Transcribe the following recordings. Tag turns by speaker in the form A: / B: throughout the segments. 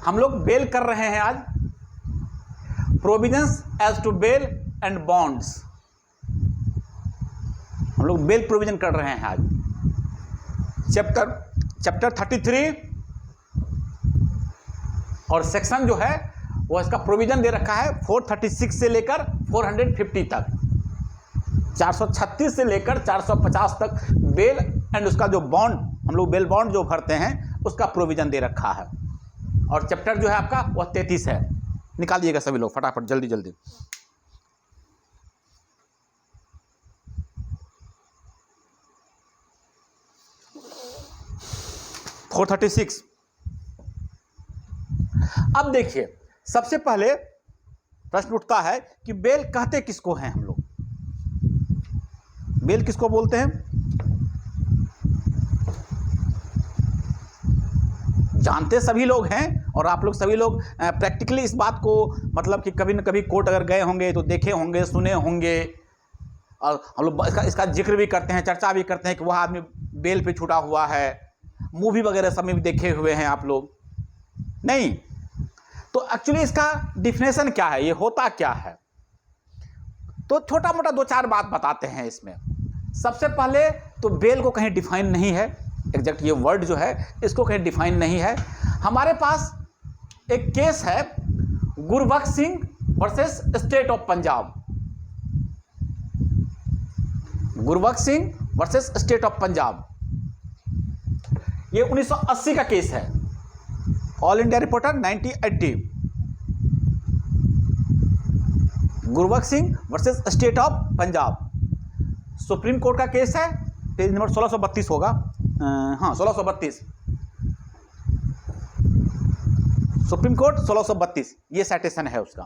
A: हम लोग बेल कर रहे हैं आज, provisions as to bail and bonds. हम लोग बेल प्रोविजन कर रहे हैं आज। चैप्टर 33 और सेक्शन जो है वो इसका प्रोविजन दे रखा है 436 से लेकर 450 तक, 436 से लेकर 450 तक बेल एंड उसका जो बॉन्ड, हम लोग बेल बॉन्ड जो भरते हैं उसका प्रोविजन दे रखा है। और चैप्टर जो है आपका वह 33 है। निकालिएगा सभी लोग फटाफट, जल्दी जल्दी। फोर 36। अब देखिए, सबसे पहले प्रश्न उठता है कि बेल कहते किसको हैं हम लोग? बेल किसको बोलते हैं? जानते सभी लोग हैं, और आप लोग सभी लोग प्रैक्टिकली इस बात को, मतलब कि कभी न कभी कोर्ट अगर गए होंगे तो देखे होंगे, सुने होंगे, और हम लोग इसका जिक्र भी करते हैं, चर्चा भी करते हैं कि वह आदमी बेल पे छूटा हुआ है। मूवी वगैरह सब में भी देखे हुए हैं आप लोग, नहीं? तो एक्चुअली इसका डिफिनेशन क्या है, ये होता क्या है? तो छोटा मोटा 2-4 बात बताते हैं इसमें। सबसे पहले तो बेल को कहीं डिफाइन नहीं है, एग्जैक्ट ये वर्ड जो है इसको कहीं डिफाइन नहीं है। हमारे पास एक केस है Gurbaksh Singh versus state of Punjab. Gurbaksh Singh versus state of Punjab, ये 1980 का केस है। All India reporter 1980। Gurbaksh Singh versus state of Punjab, supreme court का केस है। पेज नंबर 1632 होगा, हाँ 1632, सुप्रीम कोर्ट 1632, ये साइटेशन है उसका।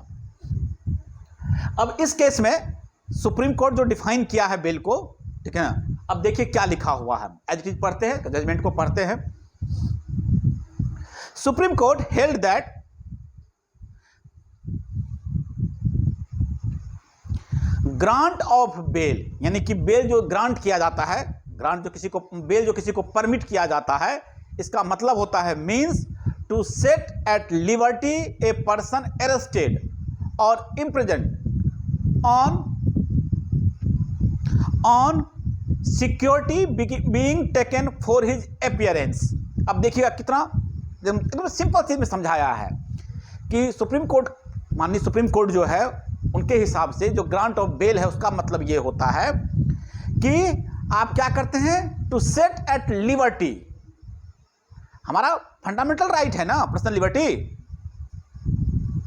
A: अब इस केस में सुप्रीम कोर्ट जो डिफाइन किया है बेल को, ठीक है ना? अब देखिए क्या लिखा हुआ है, एज इट इज पढ़ते हैं, जजमेंट को पढ़ते हैं। Supreme Court held that grant of bail, यानी कि बेल जो ग्रांट किया जाता है, ग्रांट जो किसी को, बेल जो किसी को परमिट किया जाता है, इसका मतलब होता है means to set at liberty a person arrested और imprisoned on security being taken for his appearance. अब देखिएगा कितना एकदम सिंपल चीज में समझाया है कि सुप्रीम कोर्ट, माननीय सुप्रीम कोर्ट जो है, उनके हिसाब से जो ग्रांट ऑफ बेल है उसका मतलब ये होता है कि आप क्या करते हैं, टू सेट एट लिबर्टी। हमारा फंडामेंटल राइट है ना पर्सनल लिबर्टी,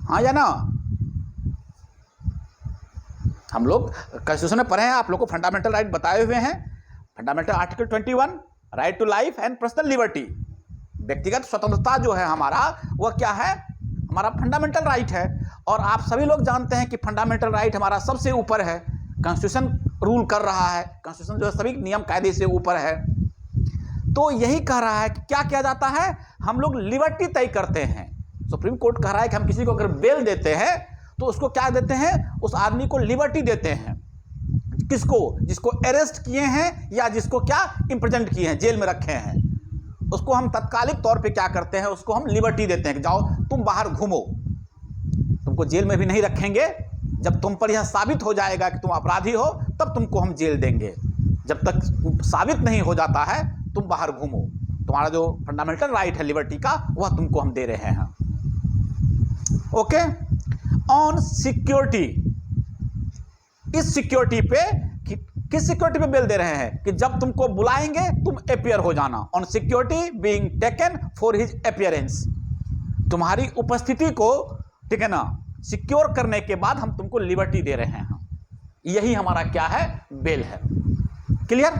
A: हाँ या ना? हम लोग कॉन्स्टिट्यूशन में पढ़े हैं, आप लोग को फंडामेंटल राइट बताए हुए हैं। Fundamental article 21, right to life and personal liberty, व्यक्तिगत स्वतंत्रता जो है हमारा, वह क्या है, हमारा फंडामेंटल राइट है। और आप सभी लोग जानते हैं कि फंडामेंटल राइट हमारा सबसे ऊपर है, कॉन्स्टिट्यूशन रूल कर रहा है, कॉन्स्टिट्यूशन जो है सभी नियम कायदे से ऊपर है। तो यही कह रहा है कि क्या किया जाता है, हम लोग लिबर्टी तय करते हैं। सुप्रीम कोर्ट कह रहा है कि हम किसी को अगर बेल देते हैं तो उसको क्या देते हैं, उस आदमी को लिबर्टी देते हैं। किसको? जिसको अरेस्ट किए हैं या जिसको क्या इम्प्रिजन्ड किए हैं, जेल में रखे हैं, उसको हम तत्कालिक तौर पे क्या करते हैं, उसको हम लिबर्टी देते हैं कि जाओ तुम बाहर घूमो। तुमको जेल में भी नहीं रखेंगे, जब तुम पर यह साबित हो जाएगा कि तुम अपराधी हो तब तुमको हम जेल देंगे। जब तक साबित नहीं हो जाता है तुम बाहर घूमो। तुम्हारा जो फंडामेंटल राइट है लिबर्टी का, वह तुमको हम दे रहे हैं। ओके, ऑन सिक्योरिटी, इस सिक्योरिटी पे, किस सिक्योरिटी पे बेल दे रहे हैं कि जब तुमको बुलाएंगे तुम अपियर हो जाना। On security being taken for his appearance, तुम्हारी उपस्थिति को, ठीक है ना, सिक्योर करने के बाद हम तुमको लिबर्टी दे रहे हैं। यही हमारा क्या है, बेल है। क्लियर?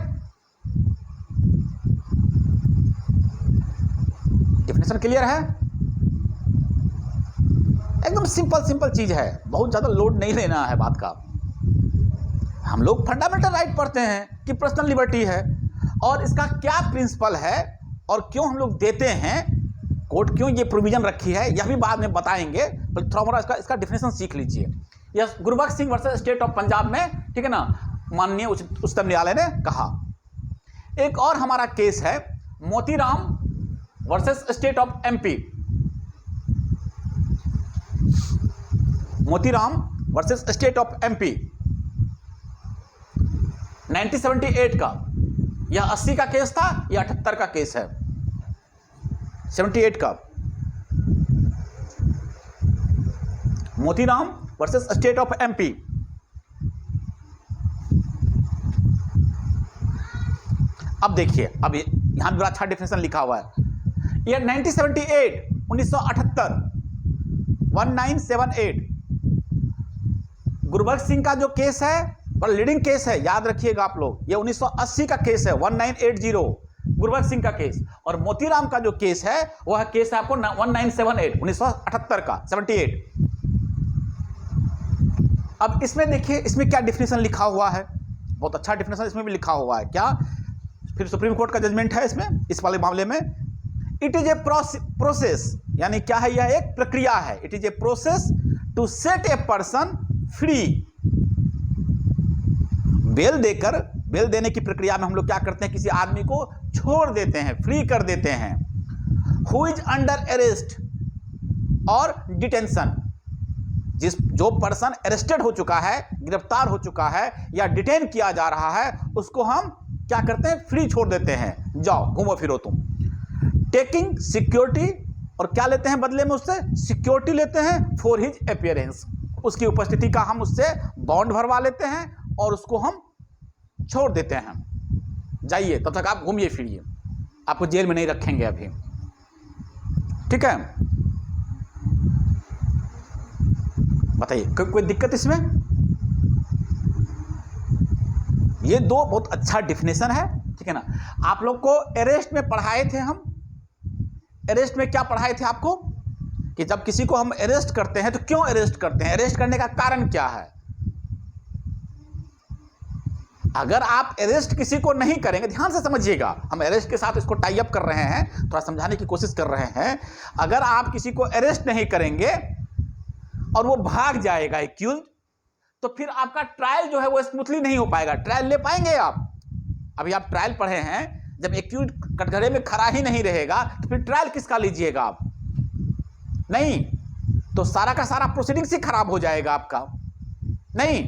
A: डेफिनेशन क्लियर है? एकदम सिंपल चीज है, बहुत ज्यादा लोड नहीं लेना है बात का। हम लोग फंडामेंटल राइट पढ़ते हैं कि पर्सनल लिबर्टी है, और इसका क्या प्रिंसिपल है और क्यों हम लोग देते हैं, कोर्ट क्यों ये प्रोविजन रखी है, यह भी बाद में बताएंगे। पर थोड़ा मोड़ा इसका डिफिनेशन सीख लीजिए। यह Gurbaksh Singh versus state of Punjab में, ठीक है ना, माननीय उच्चतम न्यायालय ने कहा। एक और हमारा केस है Motiram versus state of MP. Motiram versus state of MP 1978 का। यह 80 का केस था, यह 78 का केस है, 78 का। Motiram versus state of MP. अब देखिए, अब यहां बड़ा अच्छा डिफिनेशन लिखा हुआ है। ईयर 1978, 1978, 1978 गुरबख्श सिंह का जो केस है बड़ा लीडिंग केस है, याद रखिएगा आप लोग। ये 1980 का केस है, 1980 गुरबख्श सिंह का केस। और मोतीराम का जो केस है वह केस है आपको 1978, 1978 का, 78। अब इसमें देखिए, इसमें क्या डिफिनेशन लिखा हुआ है, बहुत अच्छा डिफिनेशन इसमें भी लिखा हुआ है। क्या, फिर सुप्रीम कोर्ट का जजमेंट है इसमें, इस वाले मामले में। इट इज ए प्रोसेस, यानी क्या है, यह एक प्रक्रिया है। It is a process to set a person free. Bail देकर, बेल देने की प्रक्रिया में हम लोग क्या करते हैं, किसी आदमी को छोड़ देते हैं, फ्री कर देते हैं। हु इज अंडर अरेस्ट और डिटेंशन, जो पर्सन अरेस्टेड हो चुका है, गिरफ्तार हो चुका है या डिटेन किया जा रहा है, उसको हम क्या करते हैं, फ्री छोड़ देते हैं, जाओ घूमो फिरो तुम। टेकिंग सिक्योरिटी, और क्या लेते हैं बदले में उससे, सिक्योरिटी लेते हैं फॉर हिज अपीयरेंस, उसकी उपस्थिति का हम उससे बॉन्ड भरवा लेते हैं और उसको हम छोड़ देते हैं, जाइए तब तक आप घूमिए फिरिए, आपको जेल में नहीं रखेंगे अभी, ठीक है। बताइए कोई दिक्कत इसमें? ये दो बहुत अच्छा डिफिनेशन है, ठीक है ना। आप लोग को अरेस्ट में पढ़ाए थे हम, अरेस्ट में क्या पढ़ाए थे आपको, कि जब किसी को हम अरेस्ट करते हैं तो क्यों अरेस्ट करते हैं, अरेस्ट करने का कारण क्या है। अगर आप अरेस्ट किसी को नहीं करेंगे, ध्यान से समझिएगा, हम अरेस्ट के साथ इसको टाई अप कर रहे हैं, थोड़ा समझाने की कोशिश कर रहे हैं। अगर आप किसी को अरेस्ट नहीं करेंगे और वो भाग जाएगा एक्यूज, तो फिर आपका ट्रायल जो है वो स्मूथली नहीं हो पाएगा। ट्रायल ले पाएंगे आप? अभी आप ट्रायल पढ़े हैं, जब एक्यूज कटघरे में खड़ा ही नहीं रहेगा तो फिर ट्रायल किसका लीजिएगा आप? नहीं, तो सारा का सारा प्रोसीडिंग्स ही खराब हो जाएगा आपका, नहीं।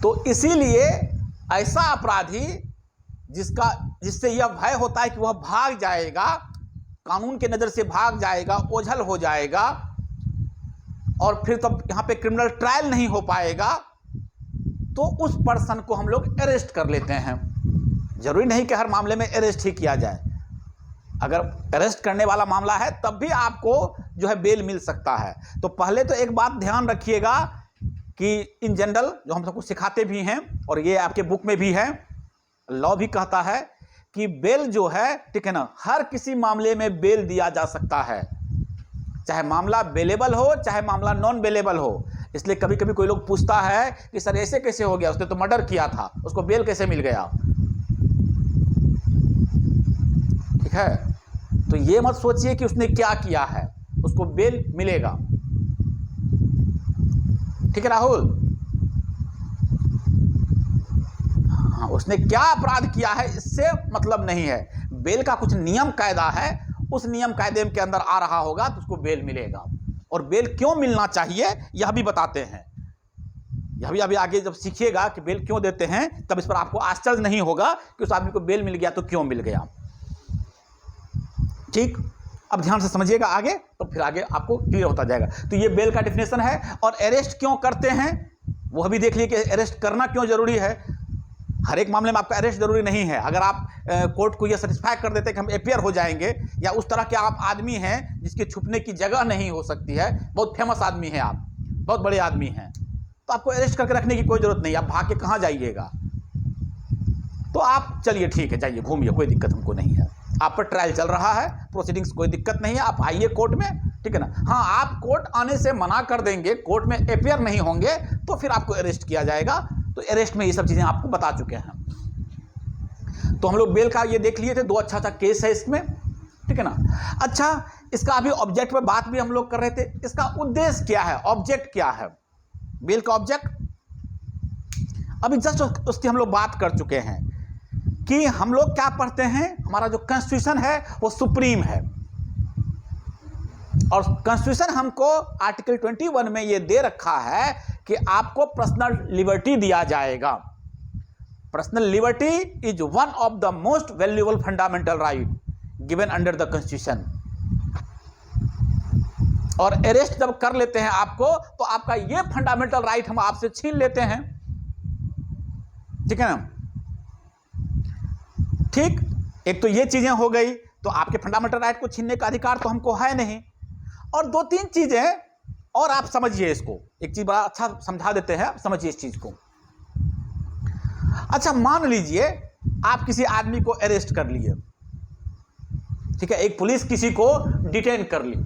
A: तो इसीलिए ऐसा अपराधी जिससे यह भय होता है कि वह भाग जाएगा, कानून के नजर से भाग जाएगा, ओझल हो जाएगा, और फिर तब यहां पे क्रिमिनल ट्रायल नहीं हो पाएगा, तो उस पर्सन को हम लोग अरेस्ट कर लेते हैं। जरूरी नहीं कि हर मामले में अरेस्ट ही किया जाए। अगर अरेस्ट करने वाला मामला है तब भी आपको जो है बेल मिल सकता है। तो पहले तो एक बात ध्यान रखिएगा कि इन जनरल जो हम सबको सिखाते भी हैं, और ये आपके बुक में भी है, लॉ भी कहता है कि बेल जो है, ठीक है ना, हर किसी मामले में बेल दिया जा सकता है, चाहे मामला बेलेबल हो चाहे मामला नॉन बेलेबल हो। इसलिए कभी कभी कोई लोग पूछता है कि सर ऐसे कैसे हो गया, उसने तो मर्डर किया था, उसको बेल कैसे मिल गया, ठीक है। तो ये मत सोचिए कि उसने क्या किया है, उसको बेल मिलेगा, ठीक है राहुल। हाँ, उसने क्या अपराध किया है इससे मतलब नहीं है, बेल का कुछ नियम कायदा है, उस नियम कायदे के अंदर आ रहा होगा तो उसको बेल मिलेगा। और बेल क्यों मिलना चाहिए यह भी बताते हैं, यह भी अभी आगे जब सीखिएगा कि बेल क्यों देते हैं, तब इस पर आपको आश्चर्य नहीं होगा कि उस आदमी को बेल मिल गया तो क्यों मिल गया, ठीक। अब ध्यान से समझिएगा आगे, तो फिर आगे आपको क्लियर होता जाएगा। तो ये बेल का डिफिनेशन है। और अरेस्ट क्यों करते हैं वह भी देख लीजिए कि अरेस्ट करना क्यों जरूरी है। हर एक मामले में आपका अरेस्ट जरूरी नहीं है। अगर आप कोर्ट को यह सेटिस्फाई कर देते हैं कि हम अपियर हो जाएंगे, या उस तरह के आप आदमी हैं जिसके छुपने की जगह नहीं हो सकती है, बहुत फेमस आदमी है आप, बहुत बड़े आदमी हैं, तो आपको अरेस्ट करके रखने की कोई जरूरत नहीं, आप भाग के कहाँ जाइएगा। तो आप चलिए ठीक है, जाइए घूमिए, कोई दिक्कत हमको नहीं है। आप पर ट्रायल चल रहा है, प्रोसीडिंग्स कोई दिक्कत नहीं है, आप आइए कोर्ट में, ठीक है ना। हाँ, आप कोर्ट आने से मना कर देंगे, कोर्ट में अपियर नहीं होंगे, तो फिर आपको अरेस्ट किया जाएगा। तो अरेस्ट में ये सब चीज़ें आपको बता चुके हैं। तो हम लोग बेल का ये देख लिए थे, दो अच्छा केस है इसमें, ठीक है ना। अच्छा, इसका अभी ऑब्जेक्ट पे बात भी हम लोग कर रहे थे, इसका उद्देश्य क्या है, ऑब्जेक्ट क्या है, बेल का ऑब्जेक्ट अभी जस्ट उसकी हम लोग बात कर चुके हैं कि हम लोग क्या पढ़ते हैं, हमारा जो कॉन्स्टिट्यूशन है वो सुप्रीम है। और कॉन्स्टिट्यूशन हमको आर्टिकल 21 में ये दे रखा है कि आपको पर्सनल लिबर्टी दिया जाएगा। Personal liberty is one of the most valuable fundamental right given under the constitution. और अरेस्ट जब कर लेते हैं आपको, तो आपका ये फंडामेंटल राइट हम आपसे छीन लेते हैं। ठीक है ना? ठीक, एक तो ये चीजें हो गई, तो आपके फंडामेंटल राइट को छीनने का अधिकार तो हमको है नहीं। और दो तीन चीजें और आप समझिए इसको, एक चीज बड़ा अच्छा समझा देते हैं, समझिए इस चीज को। अच्छा, मान लीजिए आप किसी आदमी को अरेस्ट कर लिए, ठीक है, एक पुलिस किसी को डिटेन कर ली,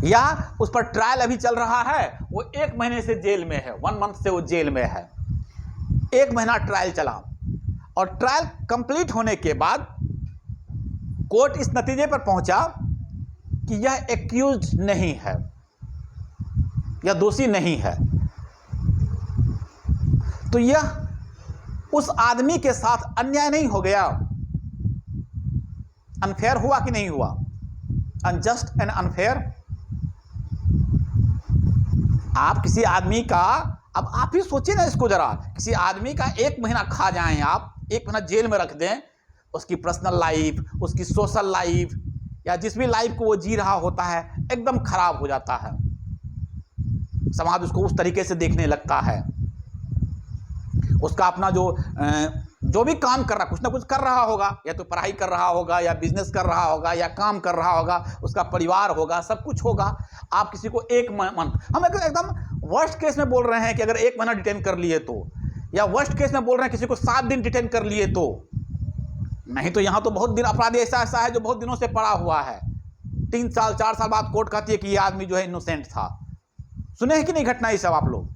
A: या उस पर ट्रायल अभी चल रहा है, वो 1 महीने से जेल में है, 1 मंथ से वो जेल में है, 1 महीना ट्रायल चला, और ट्रायल कंप्लीट होने के बाद कोर्ट इस नतीजे पर पहुंचा कि यह एक्यूज नहीं है, यह दोषी नहीं है, तो यह उस आदमी के साथ अन्याय नहीं हो गया? अनफेयर हुआ कि नहीं हुआ? Unjust and unfair. आप किसी आदमी का, अब आप ही सोचिए ना इसको जरा, किसी आदमी का 1 महीना खा जाएं आप, 1 महीना जेल में रख दें, उसकी पर्सनल लाइफ, उसकी सोशल लाइफ, या जिस भी लाइफ को वो जी रहा होता है, एकदम खराब हो जाता है। समाज उसको उस तरीके से देखने लगता है। उसका अपना जो भी काम कर रहा, कुछ ना कुछ कर रहा होगा, या तो पढ़ाई कर रहा होगा, या बिजनेस कर रहा होगा, या काम कर रहा होगा, उसका परिवार होगा, सब कुछ होगा। आप किसी को 1 मंथ, हम एकदम वर्स्ट केस में बोल रहे हैं कि अगर 1 महीना डिटेन कर लिए तो, या वर्स्ट केस में बोल रहे हैं किसी को 7 दिन डिटेन कर लिए तो, नहीं तो यहां तो बहुत दिन अपराधी ऐसा है जो बहुत दिनों से पड़ा हुआ है, 3 साल 4 साल बाद कोर्ट कहती है कि ये आदमी जो है इनोसेंट था। सुने हैं कि नहीं घटना ये सब आप लोग?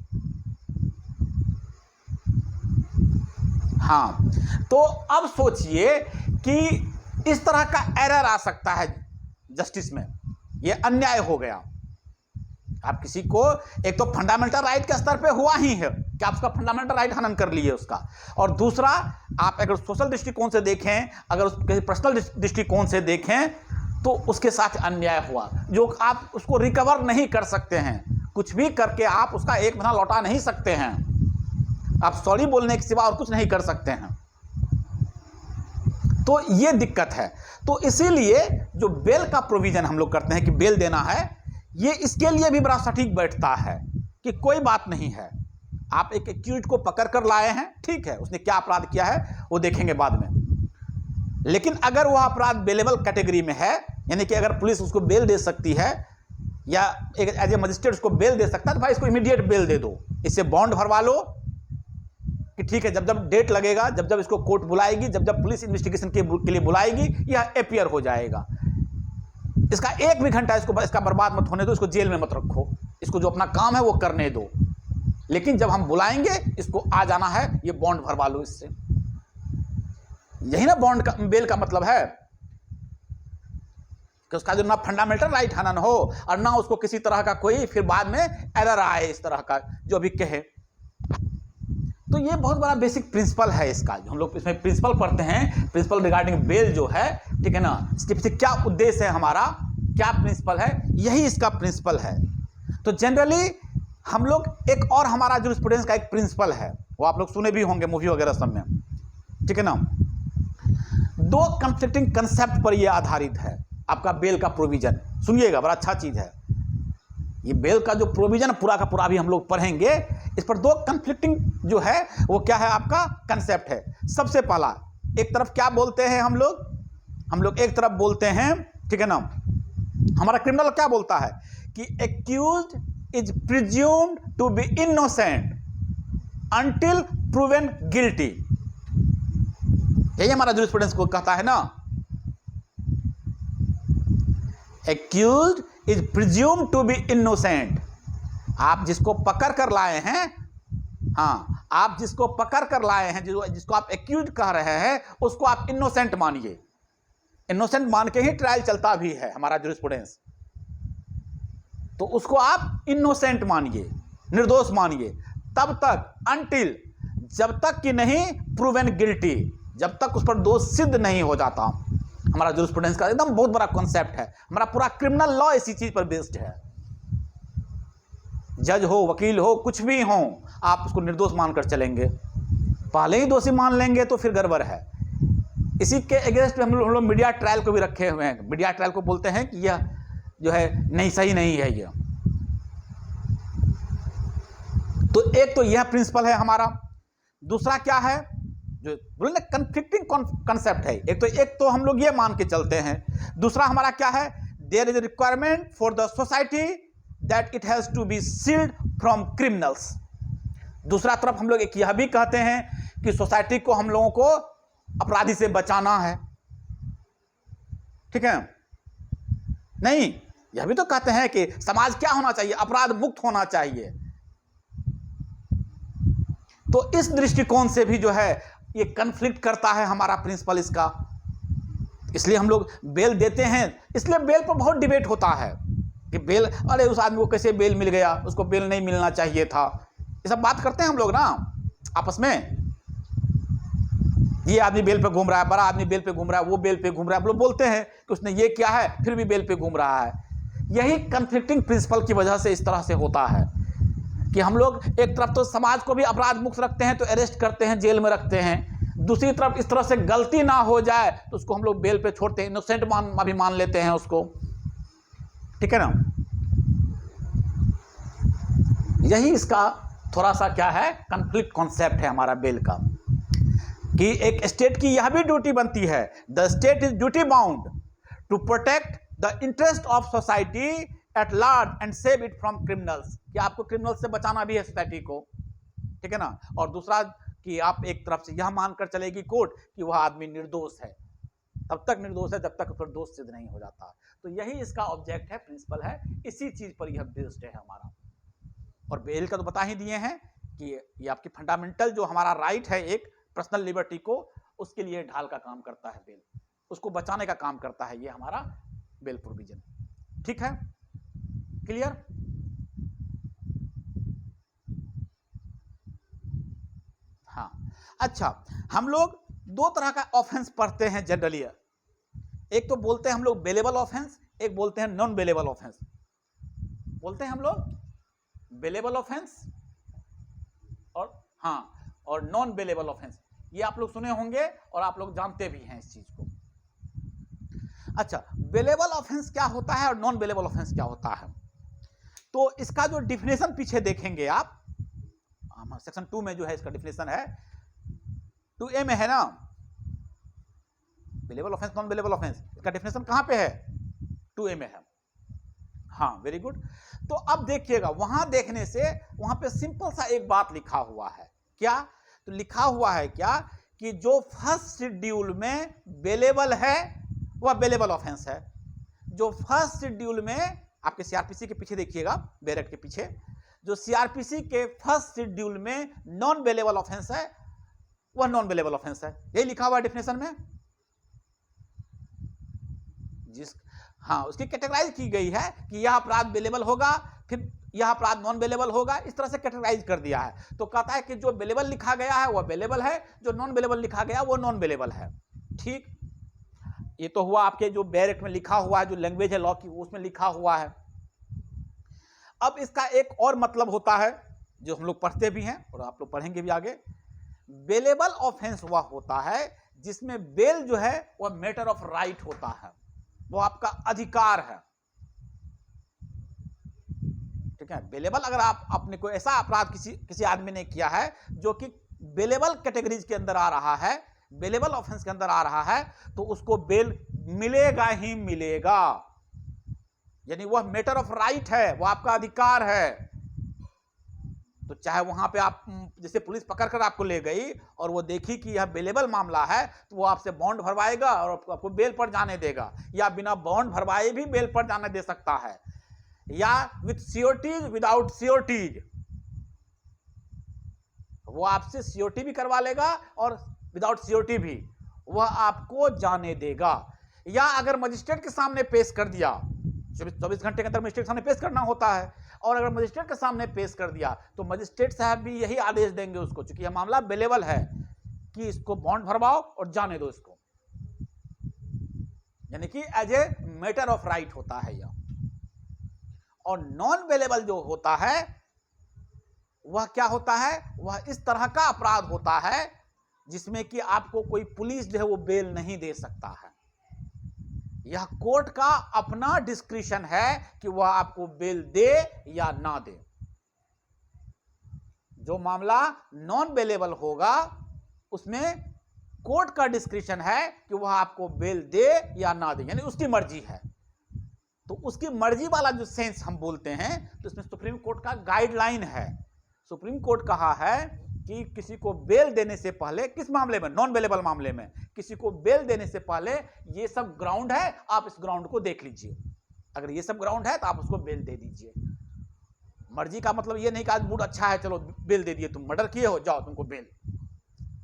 A: हाँ, तो अब सोचिए कि इस तरह का एरर आ सकता है जस्टिस में, ये अन्याय हो गया। आप किसी को, एक तो फंडामेंटल राइट के स्तर पे हुआ ही है कि आप उसका फंडामेंटल राइट हनन कर लिए उसका, और दूसरा आप अगर सोशल दृष्टिकोण से देखें, अगर किसी पर्सनल दृष्टिकोण से देखें, तो उसके साथ अन्याय हुआ, जो आप उसको रिकवर नहीं कर सकते हैं। कुछ भी करके आप उसका 1 महीना लौटा नहीं सकते हैं, आप सॉरी बोलने के सिवा और कुछ नहीं कर सकते हैं। तो ये दिक्कत है। तो इसीलिए जो बेल का प्रोविजन हम लोग करते हैं कि बेल देना है, ये इसके लिए भी बड़ा सटीक बैठता है कि कोई बात नहीं है, आप एक एक्यूज को पकड़ कर लाए हैं, ठीक है, उसने क्या अपराध किया है वो देखेंगे बाद में, लेकिन अगर वह अपराध बेलेबल कैटेगरी में है, यानी कि अगर पुलिस उसको बेल दे सकती है, या एक एज ए मजिस्ट्रेट उसको बेल दे सकता है, तो भाई इसको इमीडिएट बेल दे दो, इससे बॉन्ड भरवा लो कि ठीक है, जब जब डेट लगेगा, जब जब इसको कोर्ट बुलाएगी, जब जब पुलिस इन्वेस्टिगेशन के लिए बुलाएगी, यह एपियर हो जाएगा। इसका 1 भी घंटा इसका बर्बाद मत होने दो, इसको जेल में मत रखो, इसको जो अपना काम है वो करने दो, लेकिन जब हम बुलाएंगे इसको आ जाना है, ये बॉन्ड भरवा लो इससे। यही ना बॉन्ड का, बेल का मतलब है कि उसका जो ना फंडामेंटल राइट हनन हो, और ना उसको किसी तरह का कोई फिर बाद में एरर आए इस तरह का जो भी कहे। तो ये बहुत बड़ा बेसिक प्रिंसिपल है इसका, जो हम लोग इसमें प्रिंसिपल पढ़ते हैं, प्रिंसिपल रिगार्डिंग बेल जो है, ठीक है ना, इसके पीछे क्या उद्देश्य है हमारा, क्या प्रिंसिपल है, यही इसका प्रिंसिपल है। तो जनरली हम लोग एक और हमारा जूरिस्प्रूडेंस का एक प्रिंसिपल है, वो आप लोग सुने भी होंगे मूवी वगैरह सब में, ठीक है ना। 2 कंफ्लिक्टिंग कंसेप्ट पर यह आधारित है आपका बेल का प्रोविजन। सुनिएगा, बड़ा अच्छा चीज है ये बेल का जो प्रोविजन, पूरा का पूरा भी हम लोग पढ़ेंगे। इस पर 2 कंफ्लिक्टिंग जो है वो क्या है, आपका कंसेप्ट है। सबसे पहला, एक तरफ क्या बोलते हैं हम लोग एक तरफ बोलते हैं, ठीक है ना, हमारा क्रिमिनल क्या बोलता है कि accused is presumed to be innocent until proven guilty, यही हमारा जूरिस्प्रूडेंस को कहता है ना। Accused is presumed to be innocent, आप जिसको पकड़ कर लाए हैं, हाँ, आप जिसको पकड़ कर लाए हैं, जिसको आप एक्यूज कह रहे हैं, उसको आप इनोसेंट मानिए। इनोसेंट मान के ही ट्रायल चलता भी है हमारा जूरिस्प्रूडेंस, तो उसको आप इनोसेंट मानिए, निर्दोष मानिए, तब तक, अनटिल, जब तक कि नहीं प्रूवन गिल्टी, जब तक उस पर दोष सिद्ध नहीं हो जाता। हमारा जूरिस्प्रूडेंस का एकदम बहुत बड़ा कॉन्सेप्ट है। हमारा पूरा क्रिमिनल लॉ इसी चीज पर बेस्ड है। जज हो, वकील हो, कुछ भी हो, आप उसको निर्दोष मानकर चलेंगे। पहले ही दोषी मान लेंगे तो फिर गड़बड़ है। इसी के अगेंस्ट हम लोग मीडिया ट्रायल को भी रखे हुए हैं। मीडिया ट्रायल को बोलते हैं कि यह जो है नहीं, सही नहीं है ये। तो एक तो यह प्रिंसिपल है हमारा। दूसरा क्या है, जो बोले ना कन्फ्लिक्टिंग कॉन्सेप्ट है। एक तो हम लोग ये मान के चलते हैं। दूसरा हमारा क्या है, there is a requirement for the society that it has to be shield from criminals. दूसरा तरफ हम लोग एक यह भी कहते हैं कि सोसाइटी को, हम लोगों को अपराधी से बचाना है। ठीक है, नहीं, यह भी तो कहते हैं कि समाज क्या होना चाहिए, अपराध मुक्त होना चाहिए। तो इस दृष्टिकोण से भी जो है ये कन्फ्लिक्ट करता है हमारा प्रिंसिपल इसका। इसलिए हम लोग बेल देते हैं। इसलिए बेल पर बहुत डिबेट होता है कि बेल, अरे उस आदमी को कैसे बेल मिल गया, उसको बेल नहीं मिलना चाहिए था। ये सब बात करते हैं हम लोग ना आपस में। ये आदमी बेल पे घूम रहा है, बड़ा आदमी बेल पे घूम रहा है, वो बेल पे घूम रहा है, हम लोग बोलते हैं कि उसने ये किया है फिर भी बेल पे घूम रहा है। यही कन्फ्लिक्टिंग प्रिंसिपल की वजह से इस तरह से होता है कि हम लोग एक तरफ तो समाज को भी अपराध मुक्त रखते हैं तो अरेस्ट करते हैं, जेल में रखते हैं। दूसरी तरफ इस तरह से गलती ना हो जाए तो उसको हम लोग बेल पे छोड़ते हैं, इनोसेंट अभी मान लेते हैं उसको। ठीक है ना, यही इसका थोड़ा सा क्या है, कॉन्फ्लिक्ट कॉन्सेप्ट है हमारा बेल का। कि एक स्टेट की यह भी ड्यूटी बनती है, the state is duty bound to protect the interest of society at large and save it from criminals. कि आपको क्रिमिनल्स से बचाना भी है सोसाइटी को। ठीक है ना, और दूसरा कि आप एक तरफ से यह मानकर चलेगी कोर्ट कि वह आदमी निर्दोष है, तब तक निर्दोष है जब तक फिर दोष सिद्ध नहीं हो जाता। तो यही इसका ऑब्जेक्ट है, प्रिंसिपल है, इसी चीज पर यह बेस्ड है हमारा। और बेल का तो बता ही दिए हैं कि ये आपकी फंडामेंटल जो हमारा राइट है एक पर्सनल लिबर्टी को, उसके लिए ढाल का काम करता है बेल, उसको बचाने का काम करता है ये हमारा बेल प्रोविजन। ठीक है, क्लियर? हाँ, अच्छा, हम लोग दो तरह का ऑफेंस पढ़ते हैं जनरली। एक तो बोलते हैं हम लोग बेलेबल ऑफेंस, एक बोलते हैं नॉन बेलेबल ऑफेंस। बोलते हैं हम लोग बेलेबल ऑफेंस और नॉन बेलेबल ऑफेंस। ये आप लोग सुने होंगे और आप लोग जानते भी हैं इस चीज को। अच्छा, बेलेबल ऑफेंस क्या होता है और नॉन बेलेबल ऑफेंस क्या होता है? तो इसका जो डिफिनेशन पीछे देखेंगे आप, सेक्शन 2 में जो है इसका डिफिनेशन है, 2A में है ना, bailable offence, non bailable offence, इसका डिफिनेशन कहां पे है? 2A में है। हाँ, वेरी गुड। तो अब देखिएगा, वहां देखने से वहां पे सिंपल सा एक बात लिखा हुआ है। क्या? तो लिखा हुआ है क्या कि जो फर्स्ट शेड्यूल में बेलेबल है वह बेलेबल ऑफेंस है। जो फर्स्ट शेड्यूल में, आपके सीआरपीसी के पीछे देखिएगा, बैरक के पीछे, जो सीआरपीसी के फर्स्ट शेड्यूल में नॉन बेलेबल ऑफेंस है वह नॉन बेलेबल ऑफेंस है। यही लिखा हुआ डिफिनेशन में। हाँ, उसकी कैटेगराइज की गई है कि यह अपराध बेलेबल होगा, फिर यह अपराध नॉन बेलेबल होगा, इस तरह से कैटेगराइज कर दिया है। तो कहता है कि जो बेलेबल लिखा गया है वह बेलेबल है, जो नॉन बेलेबल लिखा गया वो नॉन बेलेबल है। ठीक, ये तो हुआ आपके जो बैरक में लिखा हुआ है, जो लैंग्वेज है लॉ की, उसमें लिखा हुआ है। अब इसका एक और मतलब होता है जो हम लोग पढ़ते भी हैं और आप लोग पढ़ेंगे भी आगे। बेलेबल ऑफेंस वह होता है जिसमें बेल जो है वह मैटर ऑफ राइट होता है, वो आपका अधिकार है। ठीक है, बेलेबल, अगर आप अपने को ऐसा अपराध किसी आदमी ने किया है जो कि बेलेबल कैटेगरीज के अंदर आ रहा है, बेलेबल ऑफेंस के अंदर आ रहा है, तो उसको बेल मिलेगा ही मिलेगा। यानी वह मैटर ऑफ राइट है, वह आपका अधिकार है। तो चाहे वहां पे आप, जैसे पुलिस पकड़कर आपको ले गई और वो देखी कि यह बेलेबल मामला है, तो वो आपसे बॉन्ड भरवाएगा और आपको बेल पर जाने देगा, या बिना बॉन्ड भरवाए भी बेल पर जाने दे सकता है, या विथ सियोरिटीज, विदाउट सियोरिटीज। वो आपसे सियोरिटी भी करवा लेगा और विदाउट सियोरिटी भी वह आपको जाने देगा। या अगर मजिस्ट्रेट के सामने पेश कर दिया, 24 घंटे के अंदर मजिस्ट्रेट के सामने पेश करना होता है, और अगर मजिस्ट्रेट के सामने पेश कर दिया तो मजिस्ट्रेट साहब भी यही आदेश देंगे उसको, क्योंकि यह मामला बेलेबल है, कि इसको बॉन्ड भरवाओ और जाने दो इसको। यानी कि as a matter of right होता है यह। और नॉन बेलेबल जो होता है वह क्या होता है, वह इस तरह का अपराध होता है जिसमें कि आपको कोई पुलिस जो है वो बेल नहीं दे सकता है। यह कोर्ट का अपना डिस्क्रिशन है कि वह आपको बेल दे या ना दे। जो मामला नॉन बेलेबल होगा उसमें कोर्ट का डिस्क्रिशन है कि वह आपको बेल दे या ना दे, यानी उसकी मर्जी है। तो उसकी मर्जी वाला जो सेंस हम बोलते हैं तो इसमें सुप्रीम कोर्ट का गाइडलाइन है। सुप्रीम कोर्ट कहा है कि किसी को बेल देने से पहले, किस मामले में, नॉन बेलेबल मामले में, किसी को बेल देने से पहले ये सब ग्राउंड है, आप इस ग्राउंड को देख लीजिए। अगर ये सब ग्राउंड है तो आप उसको बेल दे दीजिए। मर्जी का मतलब ये नहीं कि आज मूड अच्छा है चलो बेल दे दिए, तुम मर्डर किए हो जाओ तुमको बेल,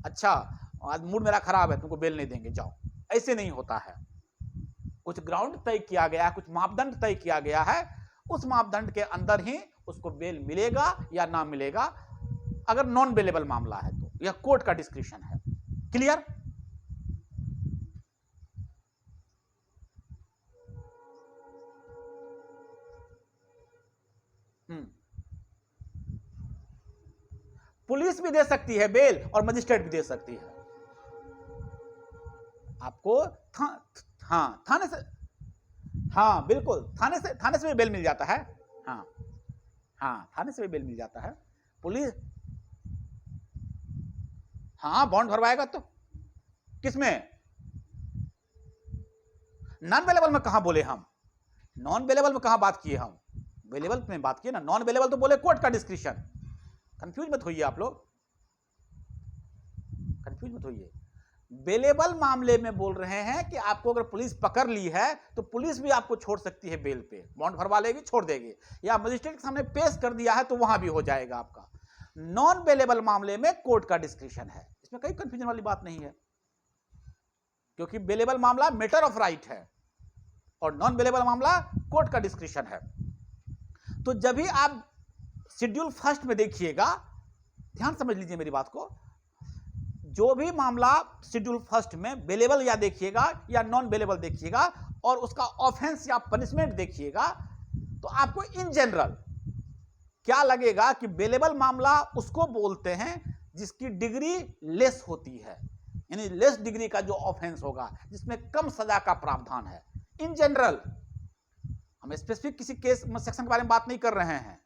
A: अच्छा आज मूड मेरा खराब है तुमको बेल नहीं देंगे जाओ, ऐसे नहीं होता है। कुछ ग्राउंड तय किया गया है, कुछ मापदंड तय किया गया है, उस मापदंड के अंदर ही उसको बेल मिलेगा या ना मिलेगा। अगर नॉन बेलेबल मामला है तो यह कोर्ट का डिस्क्रिशन है। क्लियर? पुलिस भी दे सकती है बेल और मजिस्ट्रेट भी दे सकती है आपको। हाँ थाने से, हाँ बिल्कुल थाने से भी बेल मिल जाता है। हाँ हाँ थाने से भी बेल मिल जाता है। पुलिस, हाँ बॉन्ड भरवाएगा तो किसमें, नॉन बेलेबल में कहां बोले हम, नॉन बेलेबल में कहां बात किए हम, बेलेबल में बात किए ना। नॉन बेलेबल तो बोले कोर्ट का डिस्क्रिशन। कंफ्यूज मत होइए आप लोग, कंफ्यूज मत होइए। बेलेबल मामले में बोल रहे हैं कि आपको अगर पुलिस पकड़ ली है तो पुलिस भी आपको छोड़ सकती है बेल पे, बॉन्ड भरवा लेगी छोड़ देगी, या मजिस्ट्रेट के सामने पेश कर दिया है तो वहां भी हो जाएगा आपका। नॉन बेलेबल मामले में कोर्ट का डिस्क्रिशन है, इसमें कोई कंफ्यूजन वाली बात नहीं है, क्योंकि बेलेबल मामला मैटर ऑफ राइट है और नॉन बेलेबल मामला कोर्ट का डिस्क्रिशन है। तो जब भी आप शेड्यूल फर्स्ट में देखिएगा, ध्यान समझ लीजिए मेरी बात को, जो भी मामला शेड्यूल फर्स्ट में बेलेबल या देखिएगा या नॉन बेलेबल देखिएगा और उसका ऑफेंस या पनिशमेंट देखिएगा, तो आपको इन जनरल क्या लगेगा कि बेलेबल मामला उसको बोलते हैं जिसकी डिग्री लेस होती है, यानी लेस डिग्री का जो ऑफेंस होगा, जिसमें कम सजा का प्रावधान है। इन जनरल, हम स्पेसिफिक किसी केस सेक्शन के बारे में बात नहीं कर रहे हैं।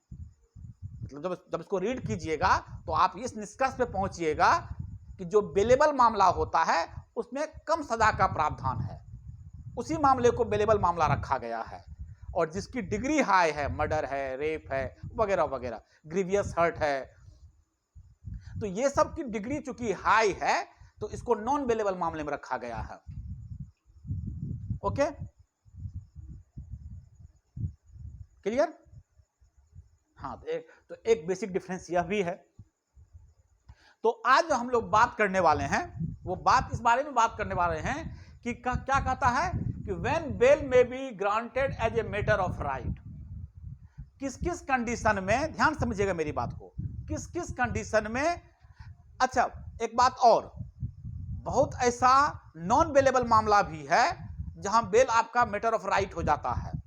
A: मतलब जब इसको रीड कीजिएगा तो आप इस निष्कर्ष पे पहुंचिएगा कि जो बेलेबल मामला होता है उसमें कम सजा का प्रावधान है, उसी मामले को बेलेबल मामला रखा गया है। और जिसकी डिग्री हाई है, मर्डर है, रेप है वगैरह वगैरह, ग्रीवियस हर्ट है, तो ये सब की डिग्री चूंकि हाई है तो इसको नॉन बेलेबल मामले में रखा गया है। Okay, clear? हाँ, तो एक बेसिक डिफरेंस यह भी है। तो आज जो हम लोग बात करने वाले हैं वो बात इस बारे में बात करने वाले हैं कि क्या कहता है कि when bail may be granted as a matter of right, किस किस कंडीशन में, ध्यान समझिएगा मेरी बात को, किस किस कंडीशन में। अच्छा एक बात और, बहुत ऐसा नॉन बेलेबल मामला भी है जहां बेल आपका मैटर ऑफ राइट हो जाता है।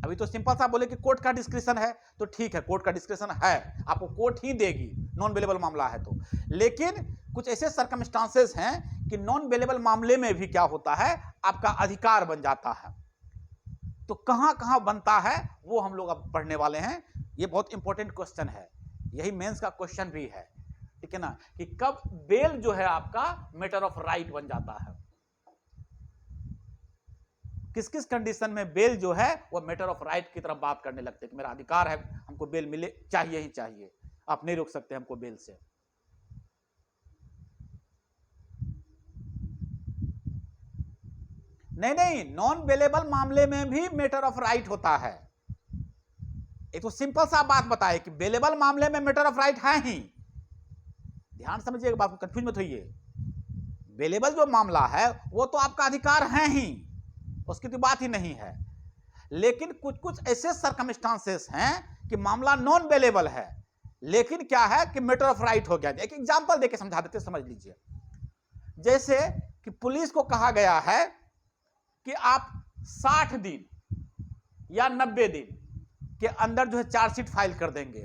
A: अभी तो सिंपल सा बोले कि कोर्ट का डिस्क्रिशन है, तो ठीक है कोर्ट का डिस्क्रिशन है, आपको कोर्ट ही देगी, नॉन बेलेबल मामला है तो। लेकिन कुछ ऐसे सर्कमस्टांसेस हैं कि नॉन बेलेबल मामले में भी क्या होता है, आपका अधिकार बन जाता है। तो कहां कहां बनता है वो हम लोग अब पढ़ने वाले हैं। ये बहुत इंपॉर्टेंट क्वेश्चन है, यही मेंस का क्वेश्चन भी है, ठीक है ना, कि कब बेल जो है आपका मैटर ऑफ राइट बन जाता है, किस किस कंडीशन में बेल जो है वो मैटर ऑफ राइट की तरफ बात करने लगते हैं कि मेरा अधिकार है, हमको बेल मिले, चाहिए ही चाहिए, आप नहीं रोक सकते हमको बेल से। नहीं, नॉन बेलेबल मामले में भी मैटर ऑफ राइट होता है। एक तो सिंपल सा बात बताए कि बेलेबल मामले में मैटर ऑफ राइट है ही, ध्यान समझिएगा बात को, कंफ्यूज मत होइए। बेलेबल जो मामला है वो तो आपका अधिकार है ही, उसकी तो बात ही नहीं है। लेकिन कुछ कुछ ऐसे सर्कमस्टांसेस हैं कि मामला नॉन बेलेबल है लेकिन क्या है कि मैटर ऑफ राइट हो गया। एक एग्जांपल देके समझा देते, समझ लीजिए। जैसे कि पुलिस को कहा गया है कि आप 60 दिन या 90 दिन के अंदर जो है चार्जशीट फाइल कर देंगे।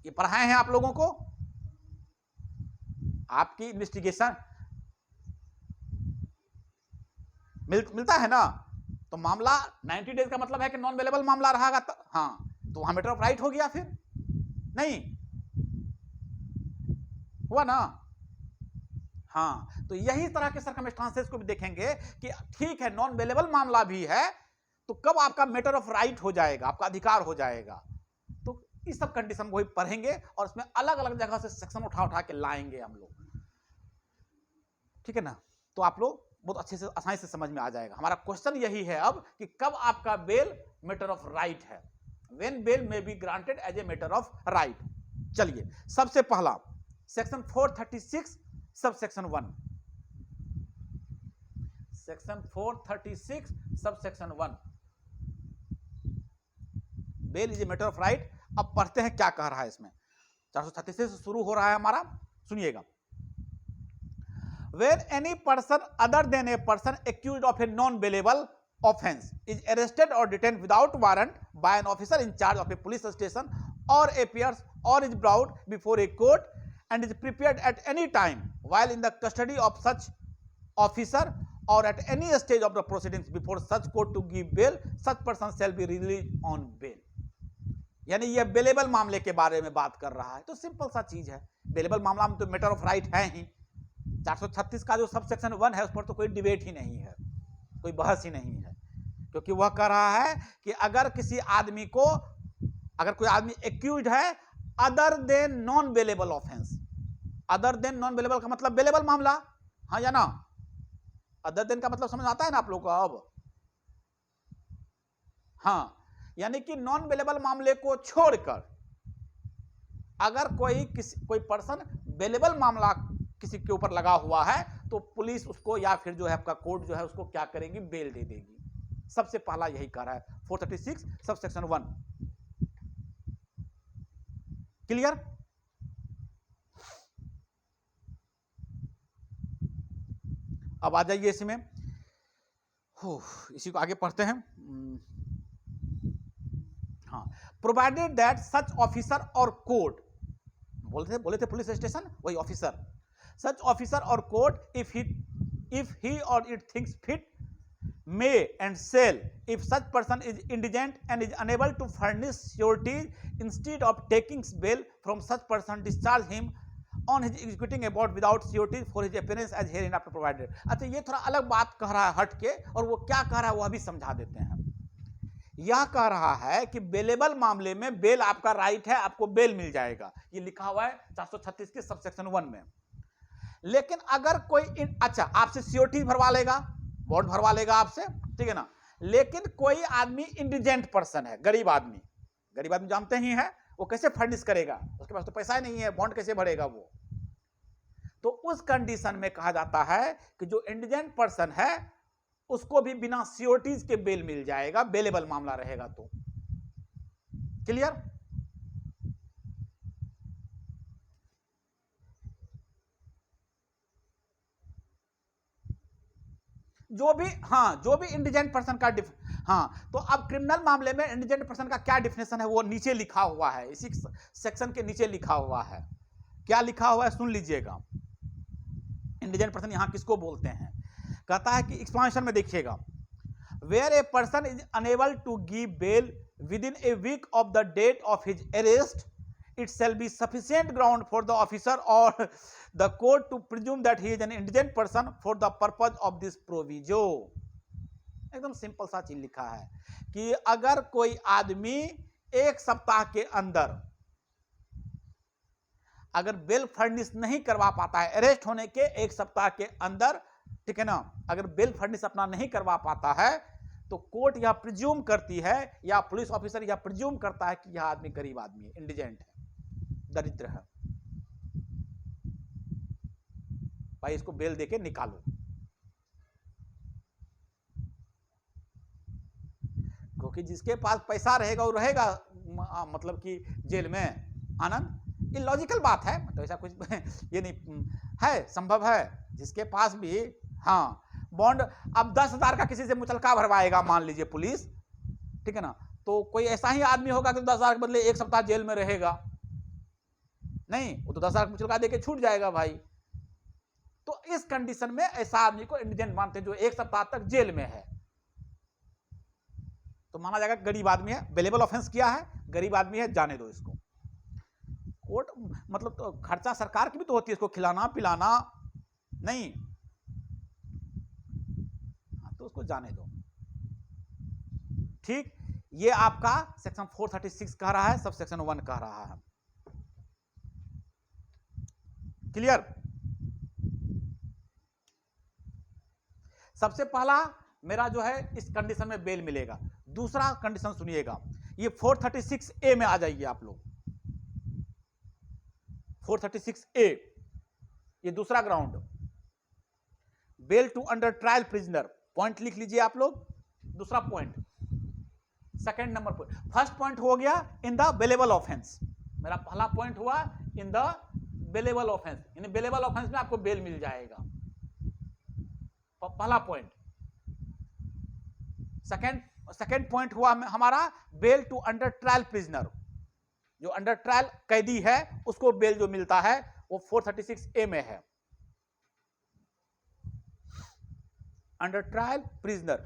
A: ये पढ़ाए हैं आप लोगों को, आपकी इन्वेस्टिगेशन मिलता है ना, तो मामला 90 डेज का मतलब है कि नॉन अवेलेबल मामला रहेगा। हाँ, तो वहां मैटर ऑफ राइट हो गया, फिर नहीं हुआ ना। हाँ, तो यही तरह के सर्कमस्टांसेस को भी देखेंगे कि ठीक है नॉन अवेलेबल मामला भी है, तो कब आपका मैटर ऑफ राइट हो जाएगा, आपका अधिकार हो जाएगा। तो इस सब कंडीशन को भी पढ़ेंगे और इसमें अलग अलग जगह से सेक्शन उठा के लाएंगे हम लोग, ठीक है ना। तो आप लोग बहुत अच्छे से आसानी से समझ में आ जाएगा। हमारा क्वेश्चन यही है अब कि कब आपका बेल मैटर ऑफ राइट है, when bail may be granted as a matter of right. चलिए, सबसे पहला section 436 sub section 1, section 436 sub section 1, bail is a matter of right. अब पढ़ते हैं क्या कह रहा है इसमें। 436 से शुरू हो रहा है हमारा, सुनिएगा। When any person other than a person accused of a non-bailable offence is arrested or detained without warrant by an officer in charge of a police station or appears or is brought before a court and is prepared at any time while in the custody of such officer or at any stage of the proceedings before such court to give bail, such person shall be released on bail। यानी यह bailable मामले के बारे में बात कर रहा है। तो सिंपल सा चीज है, बेलेबल मामला में तो मैटर ऑफ राइट है ही। 436 का जो सब सेक्शन 1 है उस पर तो कोई डिबेट ही नहीं है, कोई बहस ही नहीं है, क्योंकि वह कह रहा है कि अगर किसी आदमी को, अगर कोई आदमी एक्यूज्ड है other than non bailable offence, other than non bailable का मतलब बेलेबल मामला, हाँ या ना, अदर देन का मतलब समझ आता है ना आप लोग को अब। हाँ, यानी कि नॉन बेलेबल मामले को छोड़कर अगर कोई पर्सन बेलेबल मामला किसी के ऊपर लगा हुआ है तो पुलिस उसको या फिर जो है आपका कोर्ट जो है उसको क्या करेगी, बेल दे देगी। सबसे पहला यही कह रहा है 436 सब सेक्शन 1। क्लियर? अब आ जाइए इसमें, इसी को आगे पढ़ते हैं। हाँ, प्रोवाइडेड दैट सच ऑफिसर और कोर्ट, बोले थे पुलिस स्टेशन, वही officer, such officer or court if he or it thinks fit may and shall, if such person is indigent and is unable to furnish surety, instead of taking bail from such person, discharge him on his executing about without surety for his appearance as hereinafter provided। अच्छा, ये थोड़ा अलग बात कह रहा है हट के, और वो क्या कह रहा है वह भी समझा देते हैं। यह कह रहा है कि बेलेबल मामले में बेल आपका राइट है, आपको बेल मिल जाएगा, ये लिखा हुआ है 436 के सब सेक्शन 1 में। लेकिन अगर कोई अच्छा आपसे सियोरिटी भरवा लेगा, बॉन्ड भरवा लेगा आपसे, ठीक है ना, लेकिन कोई आदमी इंडिजेंट पर्सन है, गरीब आदमी, गरीब आदमी जानते ही है, वो कैसे फर्निश करेगा, उसके पास तो पैसा ही नहीं है, बॉन्ड कैसे भरेगा वो। तो उस कंडीशन में कहा जाता है कि जो इंडिजेंट पर्सन है उसको भी बिना सियोरिटीज के बेल मिल जाएगा, बेलेबल मामला रहेगा तो। क्लियर? जो भी इंडिजेंट पर्सन का हाँ, तो अब क्रिमिनल मामले में इंडिजेंट पर्सन का क्या डिफिनेशन है वो नीचे लिखा हुआ है, इसी सेक्शन के नीचे लिखा हुआ है। क्या लिखा हुआ है सुन लीजिएगा। इंडिजेंट पर्सन यहां किसको बोलते हैं, कहता है कि एक्सप्लेनेशन में देखिएगा, where a person is unable to give bail within a week of the date of his arrest, it shall be sufficient ground for the officer or the court to presume that he is an indigent person for the purpose of this proviso। एकदम simple सा चीज लिखा है कि अगर कोई आदमी एक सप्ताह के अंदर अगर बेल फर्निश नहीं करवा पाता है, अरेस्ट होने के एक सप्ताह के अंदर, ठीक है ना, अगर बेल फर्निश अपना नहीं करवा पाता है तो कोर्ट यह प्रिज्यूम करती है या पुलिस ऑफिसर यह प्रिज्यूम करता है कि यह आदमी गरीब आदमी है, इंडिजेंट है, दरिद्र है, भाई इसको बेल देके निकालो। क्योंकि जिसके पास पैसा रहेगा वो रहेगा मतलब कि जेल में आनंद, ये लॉजिकल बात है, तो ऐसा कुछ ये नहीं है, संभव है जिसके पास भी, हाँ बॉन्ड अब 10,000 का किसी से मुचलका भरवाएगा मान लीजिए पुलिस, ठीक है ना, तो कोई ऐसा ही आदमी होगा कि 10,000 के बदले 1 सप्ताह जेल में रहेगा? नहीं, वो तो 10,000 मुचलका देके छूट जाएगा भाई। तो इस कंडीशन में ऐसा आदमी को इंडिजेंट मानते हैं जो 1 सप्ताह तक जेल में है, तो माना जाएगा गरीब आदमी है, बेलेबल ऑफेंस किया है, गरीब आदमी है, जाने दो इसको। कोर्ट मतलब तो खर्चा सरकार की भी तो होती है, इसको खिलाना पिलाना, नहीं, तो उसको जाने दो। ठीक, ये आपका सेक्शन 436 कह रहा है, सब सेक्शन 1 कह रहा है। क्लियर? सबसे पहला मेरा जो है इस कंडीशन में बेल मिलेगा। दूसरा कंडीशन सुनिएगा, ये 436A में आ जाइए आप लोग। 436A, ये दूसरा ground, bail to under trial prisoner. Point लिख लीजिए आप लोग, दूसरा point, second number point. First point हो गया इन द बेलेबल ऑफेंस, मेरा पहला पॉइंट हुआ इन द बेलेबल ऑफेंस, यानी बेलेबल ऑफेंस में आपको बेल मिल जाएगा, पहला पॉइंट। सेकंड पॉइंट हुआ हमारा bail to under trial prisoner, जो अंडर ट्रायल कैदी है उसको बेल जो मिलता है वो 436A में है, अंडर ट्रायल प्रिजनर।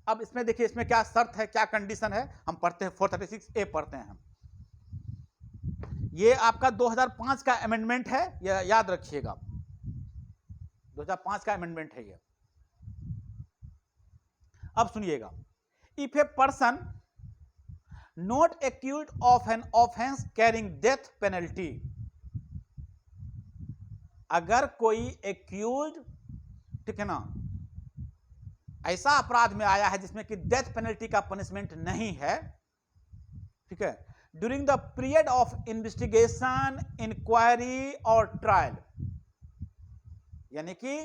A: अब इसमें देखिए, इसमें क्या शर्त है, क्या कंडीशन है, हम पढ़ते हैं 436A पढ़ते हैं। ये आपका 2005 का अमेंडमेंट है, यह याद रखिएगा, 2005 का अमेंडमेंट है ये। अब सुनिएगा, if a person not accused of an offence carrying death penalty, अगर कोई एक्यूज्ड, ठीक है ना, ऐसा अपराध में आया है जिसमें कि डेथ पेनल्टी का पनिशमेंट नहीं है, ठीक है, during the period of investigation, inquiry और ट्रायल, यानी कि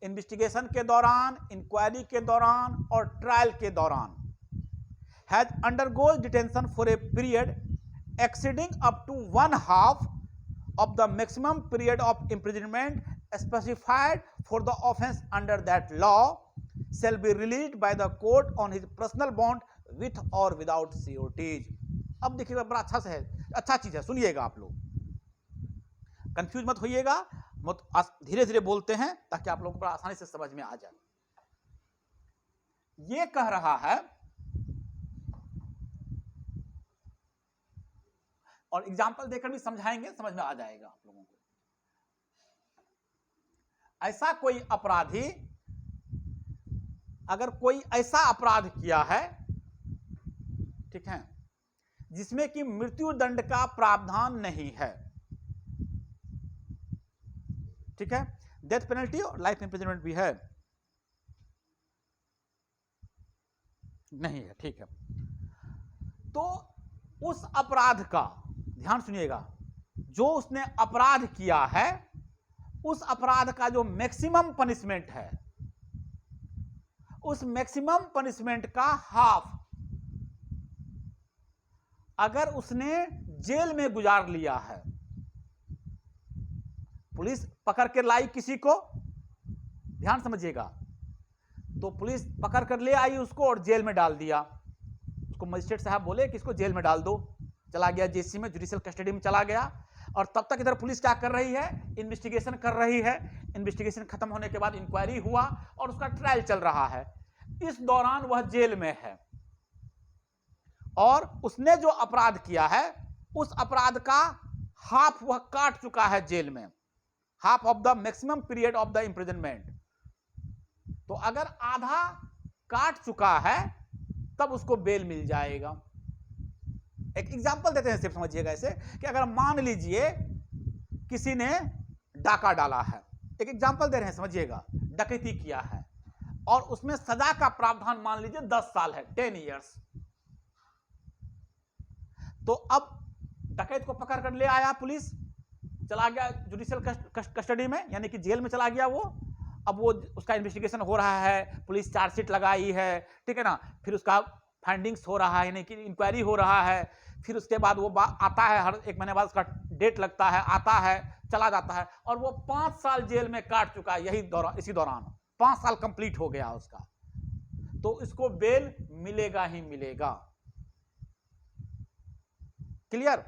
A: इन्वेस्टिगेशन के दौरान, इंक्वायरी के दौरान और ट्रायल के दौरान, has undergoes detention for a period exceeding up to 1/2 of the maximum period of imprisonment specified for the offense under that law shall be released by the court on his personal bond with or without COTs। अब देखिएगा, बड़ा अच्छा से है, अच्छा चीज है, सुनिएगा आप लोग, कंफ्यूज मत होइएगा, मत धीरे धीरे बोलते हैं ताकि आप लोगों को बड़ा आसानी से समझ में आ जाए। ये कह रहा है, और एग्जाम्पल देकर भी समझाएंगे, समझ में आ जाएगा आप लोगों को। ऐसा कोई अपराधी, अगर कोई ऐसा अपराध किया है, ठीक है, जिसमें कि मृत्यु दंड का प्रावधान नहीं है, ठीक है, डेथ पेनल्टी और लाइफ इंप्रिजनमेंट भी है, नहीं है, ठीक है, तो उस अपराध का ध्यान सुनिएगा, जो उसने अपराध किया है उस अपराध का जो मैक्सिमम पनिशमेंट है, उस मैक्सिमम पनिशमेंट का हाफ अगर उसने जेल में गुजार लिया है, पुलिस पकड़ कर लाई किसी को, ध्यान समझिएगा, तो पुलिस पकड़ कर ले आई उसको और जेल में डाल दिया, उसको मजिस्ट्रेट साहब बोले कि इसको जेल में डाल दो, चला गया जेसी में, जुडिशियल कस्टडी में चला गया, और तब तक इधर पुलिस क्या कर रही है, इन्वेस्टिगेशन कर रही है, इन्वेस्टिगेशन खत्म होने के बाद इंक्वायरी हुआ और उसका ट्रायल चल रहा है, इस दौरान वह जेल में है और उसने जो अपराध किया है उस अपराध का हाफ वह काट चुका है जेल में, half of the maximum period of the imprisonment. तो अगर आधा काट चुका है तब उसको बेल मिल जाएगा। एक एग्जांपल देते हैं, सिर्फ समझिएगा ऐसे कि अगर मान लीजिए किसी ने डाका डाला है, एक एग्जांपल दे रहे हैं, समझिएगा, डकैती किया है और उसमें सजा का प्रावधान मान लीजिए 10 साल है, 10 इयर्स। तो अब डकैत को पकड़ कर ले आया पुलिस, चला गया जुडिशियल कस्टडी में, यानी कि जेल में चला गया वो। अब वो उसका इन्वेस्टिगेशन हो रहा है, पुलिस चार्जशीट लगाई है, ठीक है ना, फिर उसका फाइंडिंग्स हो रहा है, यानी कि इंक्वायरी हो रहा है, फिर उसके बाद वो आता है, हर 1 महीने बाद उसका डेट लगता है, आता है, चला जाता है और वो 5 साल जेल में काट चुका है, इसी दौरान 5 साल कंप्लीट हो गया उसका, तो इसको बेल मिलेगा ही मिलेगा। क्लियर?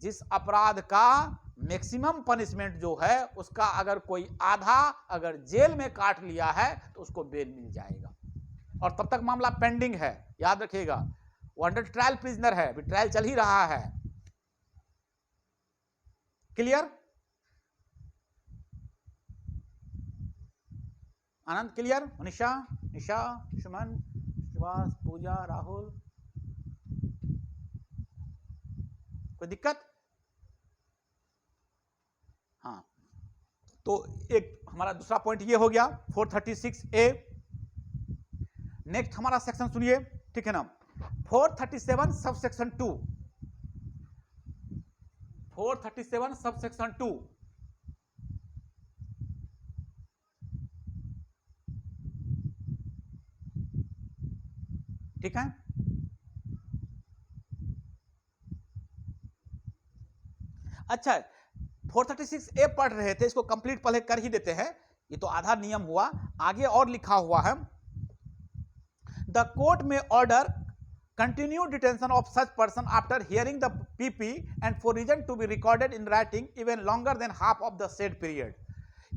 A: जिस अपराध का मैक्सिमम पनिशमेंट जो है उसका अगर कोई आधा अगर जेल में काट लिया है तो उसको बेल मिल जाएगा, और तब तक मामला पेंडिंग है, याद रखिएगा। वो अंडर ट्रायल प्रिजनर है, अभी ट्रायल चल ही रहा है। क्लियर? आनंद क्लियर? निशा, सुमन, सुभाष, पूजा, राहुल, कोई दिक्कत? हाँ, तो एक हमारा दूसरा पॉइंट ये हो गया 436A। नेक्स्ट हमारा सेक्शन सुनिए, ठीक है ना, 437 सबसेक्शन 2, 437 सबसेक्शन 2। ठीक है, अच्छा 436A पढ़ रहे थे, इसको कंप्लीट पहले कर ही देते हैं, ये तो आधा नियम हुआ। आगे और लिखा हुआ है, द कोर्ट में order continued detention of such person after hearing the PP and for reason to be recorded in writing even longer than half of the said period.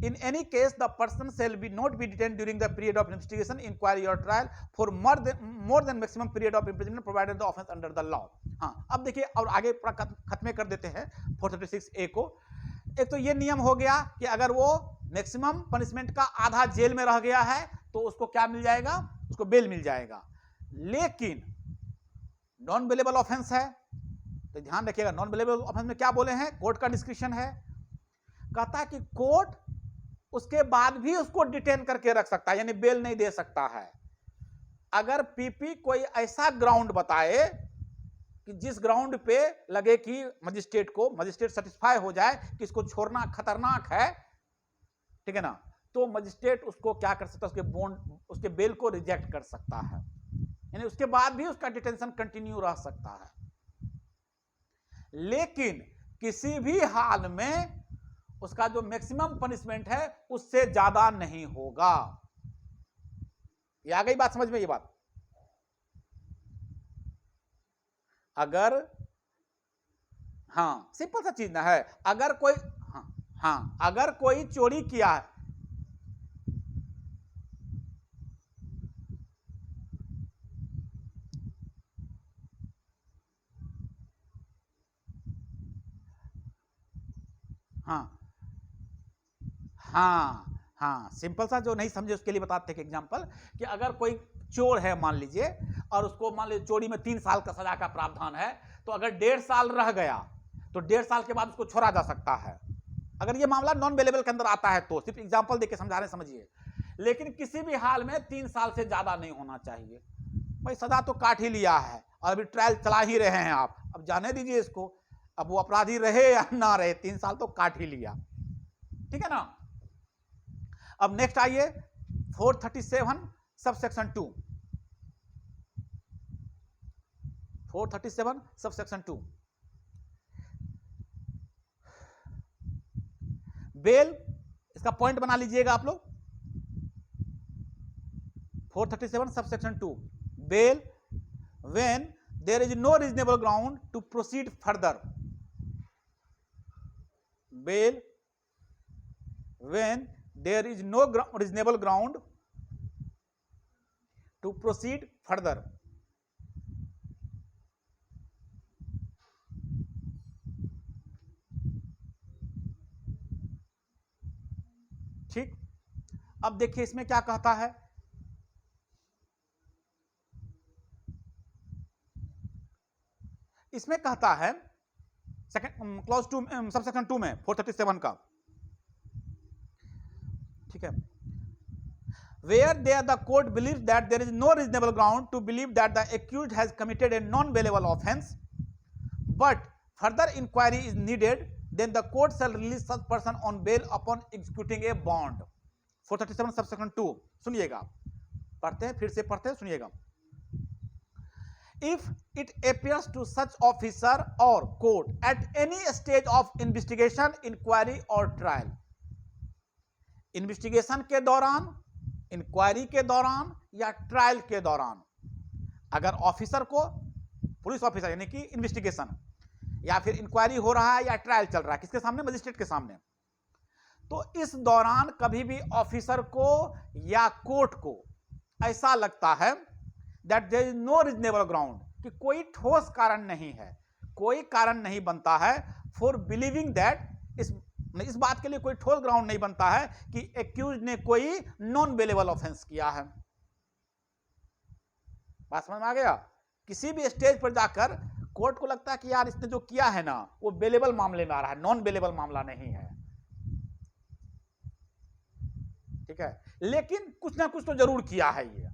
A: In any case, the person shall be not be detained during the period of investigation, inquiry or trial for more than maximum period of imprisonment provided the offense under the law. हाँ, अब देखिए और आगे खत्म कर देते हैं 436A को। एक तो ये नियम हो गया कि अगर वो मैक्सिमम पनिशमेंट का आधा जेल में रह गया है तो उसको क्या मिल जाएगा, उसको बेल मिल जाएगा। लेकिन नॉन बेलेबल ऑफेंस है, तो ध्यान रखिएगा, नॉन बेलेबल ऑफेंस में क्या बोले हैं, कोर्ट का डिस्क्रिप्शन है। कहता है कि कोर्ट उसके बाद भी उसको डिटेन करके रख सकता है, यानी बेल नहीं दे सकता है। अगर पीपी कोई ऐसा ग्राउंड बताए कि जिस ग्राउंड पे लगे कि मजिस्ट्रेट सेटिस्फाई हो जाए कि इसको छोड़ना खतरनाक है, ठीक है ना, तो मजिस्ट्रेट उसको क्या कर सकता है, उसके बेल को रिजेक्ट कर सकता है, यानी उसके बाद भी उसका डिटेंशन कंटिन्यू रह सकता है। लेकिन किसी भी हाल में उसका जो मैक्सिमम पनिशमेंट है उससे ज्यादा नहीं होगा। ये आ गई बात समझ में? ये बात अगर, हाँ सिंपल सा चीज ना है, अगर कोई अगर कोई चोरी किया है, सिंपल सा, जो नहीं समझे उसके लिए बताते हैं कि एग्जांपल, कि अगर कोई चोर है मान लीजिए, और उसको मान लीजिए चोरी में 3 साल का सजा का प्रावधान है, तो अगर 1.5 साल रह गया तो 1.5 साल के बाद उसको छोड़ा जा सकता है, अगर ये मामला नॉन बेलेबल के अंदर आता है तो। सिर्फ एग्जांपल देके समझा रहे, समझिए। लेकिन किसी भी हाल में 3 साल से ज्यादा नहीं होना चाहिए। भाई सजा तो काट ही लिया है और अभी ट्रायल चला ही रहे हैं आप, अब जाने दीजिए इसको, अब वो अपराधी रहे या ना रहे, 3 साल तो काट ही लिया, ठीक है ना। अब नेक्स्ट आइए 437 सबसेक्शन 2, 437 सबसेक्शन 2। बेल, इसका पॉइंट बना लीजिएगा आप लोग, 437 subsection 2, bail when there is no reasonable ground to proceed further, bail when there is no reasonable ground to proceed further। ठीक, अब देखिए इसमें क्या कहता है, इसमें कहता है सेकंड क्लॉज 2 सबसेक्शन 2 में 437 का, ठीक है, where there the court believes that there is no reasonable ground to believe that the accused has committed a non-bailable offense but further inquiry is needed, then the court shall release such person on bail upon executing a bond। 437 subsection 2 सुनिएगा, पढ़ते हैं, फिर से पढ़ते हैं, सुनिएगा। if it appears to such officer or court at any stage of investigation, inquiry or trial. Investigation के दौरान, इंक्वायरी के दौरान या ट्रायल के दौरान अगर ऑफिसर को, पुलिस ऑफिसर यानी कि इन्वेस्टिगेशन या फिर इंक्वायरी हो रहा है या ट्रायल चल रहा है, किसके सामने? मजिस्ट्रेट के सामने, तो इस दौरान कभी भी ऑफिसर को या कोर्ट को ऐसा लगता है that there is no reasonable ground, कि कोई ठोस कारण नहीं है, कोई कारण नहीं बनता है फॉर बिलीविंग दैट, इस बात के लिए कोई ठोस ग्राउंड नहीं बनता है कि एक्यूज ने कोई नॉन बेलेबल ऑफेंस किया है। बात समझ में आ गया? किसी भी स्टेज पर जाकर कोर्ट को लगता है कि यार इसने जो किया है ना वो बेलेबल मामले में आ रहा है, नॉन बेलेबल मामला नहीं है, ठीक है, लेकिन कुछ ना कुछ तो जरूर किया है, ये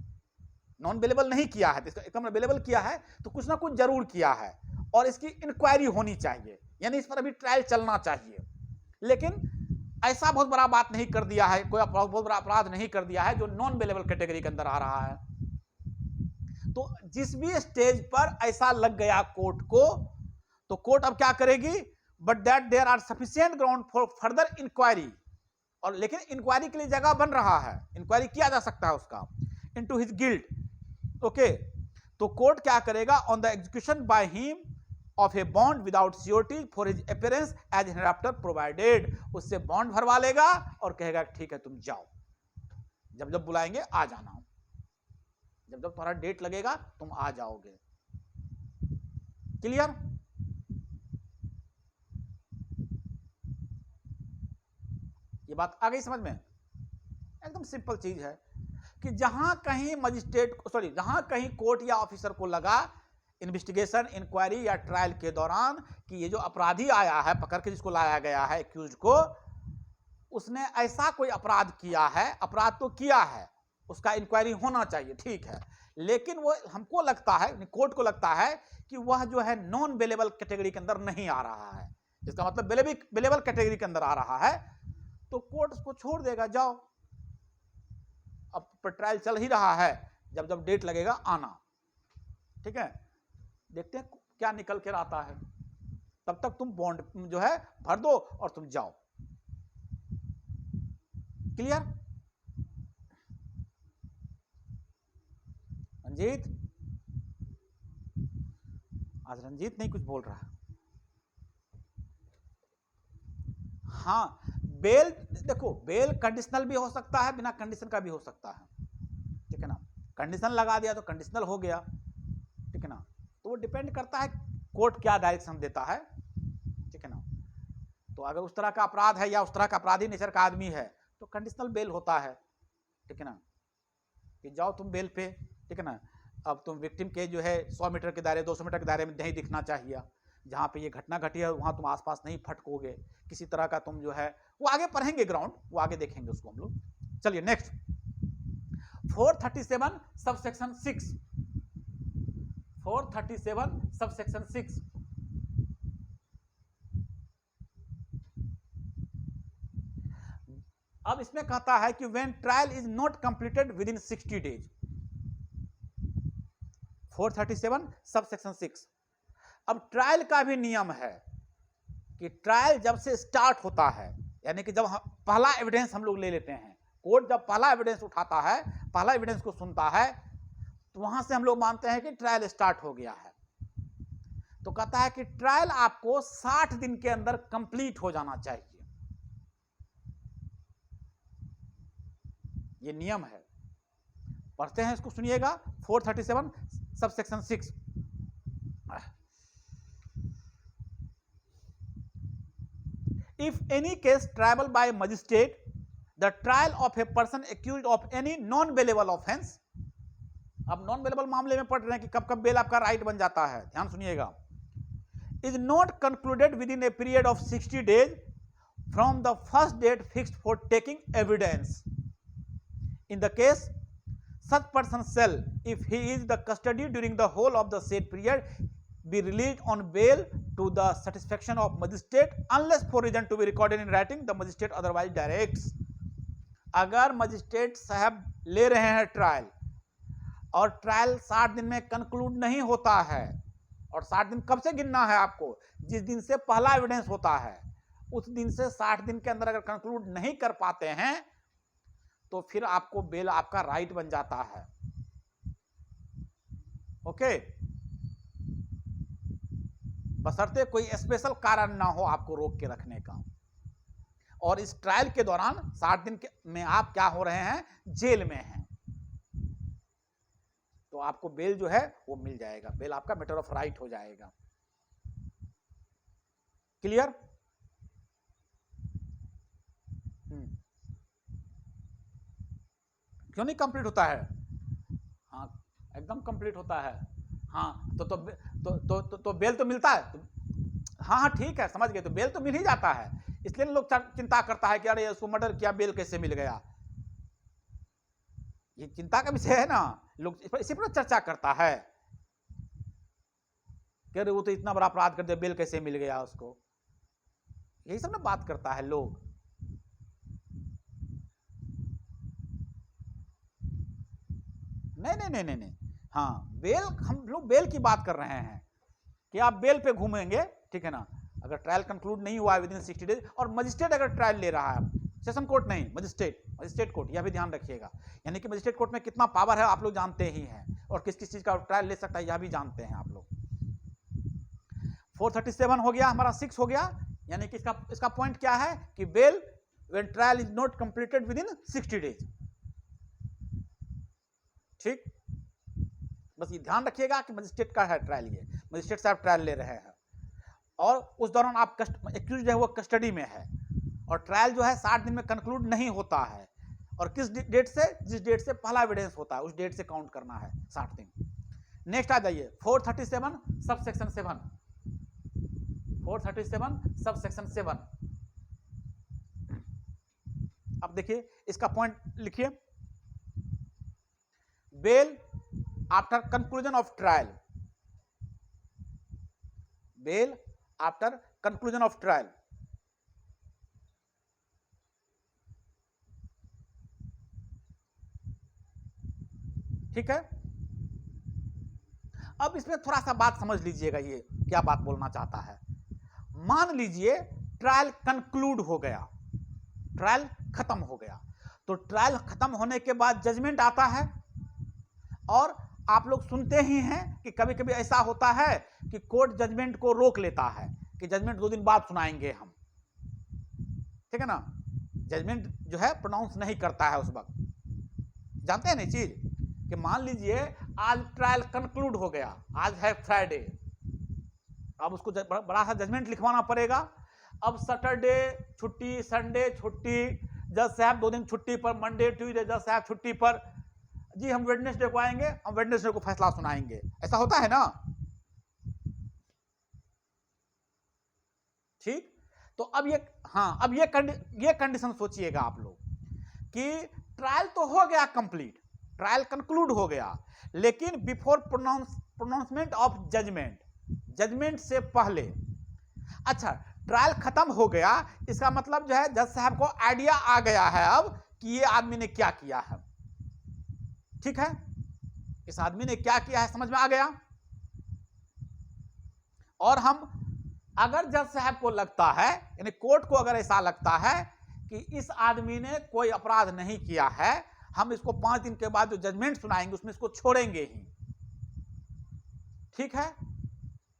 A: नॉन बेलेबल नहीं किया है, इसका मतलब बेलेबल किया है तो कुछ ना कुछ जरूर किया है और इसकी इंक्वायरी होनी चाहिए, यानी इस पर अभी ट्रायल चलना चाहिए, लेकिन ऐसा बहुत बड़ा बात नहीं कर दिया है, कोई बहुत बड़ा अपराध नहीं कर दिया है जो नॉन बेलेबल कैटेगरी के अंदर आ रहा है। तो जिस भी स्टेज पर ऐसा लग गया कोर्ट को, तो कोर्ट अब क्या करेगी? But that there are sufficient ground for further inquiry, और लेकिन इंक्वायरी के लिए जगह बन रहा है, इंक्वायरी किया जा सकता है उसका, इनटू हिज गिल्ट, ओके, तो कोर्ट क्या करेगा? On the execution by him of a bond without surety for his appearance as hereafter provided, उससे बॉन्ड भरवा लेगा और कहेगा ठीक है तुम जाओ, जब जब बुलाएंगे आ जाना, जब जब तुम्हारा डेट लगेगा तुम आ जाओगे। क्लियर? ये बात आ गई समझ में? एकदम सिंपल चीज है कि जहां कहीं मजिस्ट्रेट, सॉरी, जहां कहीं कोर्ट या ऑफिसर को लगा इन्वेस्टिगेशन, इंक्वायरी या ट्रायल के दौरान कि ये जो अपराधी आया है, पकड़ के जिसको लाया गया है एक्यूज को, उसने ऐसा कोई अपराध किया है, अपराध तो किया है, उसका इंक्वायरी होना चाहिए, ठीक है, लेकिन वो हमको लगता है, कोर्ट को लगता है कि वह जो है नॉन बेलेबल कैटेगरी के अंदर नहीं आ रहा है, जिसका मतलब बेलेबल कैटेगरी के अंदर आ रहा है, तो कोर्ट उसको छोड़ देगा, जाओ, अब पर ट्रायल चल ही रहा है, जब जब डेट लगेगा आना, ठीक है, देखते हैं क्या निकल कर आता है, तब तक तुम बॉन्ड जो है भर दो और तुम जाओ। क्लियर? रंजीत, आज रंजीत नहीं कुछ बोल रहा। हाँ, बेल देखो, बेल कंडीशनल भी हो सकता है, बिना कंडीशन का भी हो सकता है, ठीक है ना, कंडीशन लगा दिया तो कंडीशनल हो गया, ठीक है ना, तो वो डिपेंड करता है कोर्ट क्या डायरेक्शन देता है, ठीक है ना, तो अगर उस तरह का अपराध है या उस तरह का अपराधी नेचर का आदमी है तो कंडीशनल बेल होता है, ठीक है ना, कि जाओ तुम बेल पे, ठीक है ना, अब तुम विक्टिम के जो है 100 मीटर के दायरे, 200 मीटर के दायरे में नहीं दिखना चाहिए, जहां पे ये घटना घटी है वहां तुम आसपास नहीं फटकोगे, किसी तरह का तुम जो है, वो आगे पढ़ेंगे ग्राउंड, वो आगे देखेंगे उसको हम लोग। चलिए नेक्स्ट, 437 सबसेक्शन 6, 437 सबसेक्शन 6, अब इसमें कहता है कि when trial is not completed within 60 days, 437 subsection 6। अब ट्रायल का भी नियम है कि ट्रायल जब से स्टार्ट होता है, यानी कि जब पहला एविडेंस हम लोग ले लेते हैं, कोर्ट जब पहला एविडेंस उठाता है, पहला एविडेंस को सुनता है, तो वहां से हम लोग मानते हैं कि ट्रायल स्टार्ट हो गया है, तो कहता है कि ट्रायल आपको 60 दिन के अंदर कंप्लीट हो जाना चाहिए, ये नियम है। पढ़ते हैं इसको, सुनिएगा, 437 subsection 6। If any case triable by magistrate, the trial of a person accused of any non-bailable offense, अब नॉन बेलेबल मामले में पढ़ रहे हैं कि कब कब बेल आपका राइट बन जाता है, ध्यान सुनिएगा, is not concluded within a period of 60 days from the first date fixed for taking evidence, in the case such person shall, if he is the custody during the whole of the said period, be released on bail to the satisfaction of magistrate unless for reason to be recorded in writing the magistrate otherwise directs। अगर magistrate साहब ले रहे हैं trial और trial 60 दिन में conclude नहीं होता है। और 60 दिन कब से गिनना है आपको? जिस दिन से पहला एविडेंस होता है उस दिन से 60 दिन के अंदर अगर कंक्लूड नहीं कर पाते हैं तो फिर आपको बेल आपका राइट बन जाता है। ओके, बशर्ते कोई स्पेशल कारण ना हो आपको रोक के रखने का। और इस ट्रायल के दौरान 60 दिन में आप क्या हो रहे हैं? जेल में हैं, तो आपको बेल जो है वो मिल जाएगा, बेल आपका मैटर ऑफ राइट हो जाएगा। क्लियर? क्यों नहीं कंप्लीट होता है? हाँ, एकदम कंप्लीट होता है। हाँ, तो बेल तो मिलता है। हाँ हाँ ठीक है, समझ गए। तो बेल तो मिल ही जाता है, इसलिए लोग चिंता करता है कि अरे उसको मर्डर किया, बेल कैसे मिल गया। ये चिंता का विषय है ना, लोग इसी पर चर्चा करता है कि अरे वो तो इतना बड़ा अपराध कर दिया, बेल कैसे मिल गया उसको। यही सब ना बात करता है लोग। नहीं, हाँ, बेल, हम लोग बेल की बात कर रहे हैं कि आप बेल पे घूमेंगे, ठीक है ना। अगर ट्रायल कंक्लूड नहीं हुआ है विदिन 60 डेज, और मजिस्ट्रेट अगर ट्रायल ले रहा है, सेशन कोर्ट नहीं, मजिस्ट्रेट कोर्ट, यह भी ध्यान रखिएगा। यानी कि मजिस्ट्रेट कोर्ट में कितना पावर है आप लोग जानते ही हैं, और किस किस चीज का ट्रायल ले सकता है यह भी जानते हैं आप लोग। 437 हो गया हमारा, 6 हो गया। यानी कि इसका पॉइंट क्या है कि bail when trial is not completed within 60 days. ठीक, बस ये ध्यान रखिएगा कि मजिस्ट्रेट का है ट्रायल, ये मजिस्ट्रेट साहब ट्रायल ले रहे हैं, और उस दौरान आप एक्यूज है वो कस्टडी में है, और ट्रायल जो है 60 दिन में कंक्लूड नहीं होता है। और किस डेट से? जिस डेट से पहला एविडेंस होता है उस डेट से काउंट करना है 60 दिन। नेक्स्ट आ जाइए 437 सब सेक्शन 7। 437 sub section 7। अब देखिए इसका पॉइंट लिखिए। Bail after conclusion of trial, bail after conclusion of trial. ठीक है, अब इसमें थोड़ा सा बात समझ लीजिएगा, ये क्या बात बोलना चाहता है। मान लीजिए ट्रायल कंक्लूड हो गया, ट्रायल खत्म हो गया, तो ट्रायल खत्म होने के बाद जजमेंट आता है, और आप लोग सुनते ही हैं कि कभी कभी ऐसा होता है कि कोर्ट जजमेंट को रोक लेता है कि जजमेंट 2 दिन बाद सुनाएंगे हम, ठीक है ना। जजमेंट जो है प्रोनाउंस नहीं करता है उस वक्त। जानते हैं ना चीज कि मान लीजिए आज ट्रायल कंक्लूड हो गया, आज है फ्राइडे, अब उसको बड़ा सा जजमेंट लिखवाना पड़ेगा। अब सैटरडे छुट्टी, संडे छुट्टी, जज साहब 2 दिन छुट्टी पर, मंडे ट्यूसडे जज साहब छुट्टी पर, जी हम वेडनेसडे को आएंगे, हम वेडनेसडे को फैसला सुनाएंगे। ऐसा होता है ना। ठीक, तो अब ये कंडीशन सोचिएगा आप लोग कि ट्रायल तो हो गया कंप्लीट, ट्रायल कंक्लूड हो गया, लेकिन before pronouncement of judgement, judgement से पहले, अच्छा ट्रायल खत्म हो गया, इसका मतलब जो है जज साहब को आइडिया आ गया है अब कि ये आदमी ने क्या किया है। ठीक है, इस आदमी ने क्या किया है समझ में आ गया। और हम अगर जज साहब को लगता है, यानी कोर्ट को अगर ऐसा लगता है कि इस आदमी ने कोई अपराध नहीं किया है, हम इसको 5 दिन के बाद जो जजमेंट सुनाएंगे उसमें इसको छोड़ेंगे ही। ठीक है,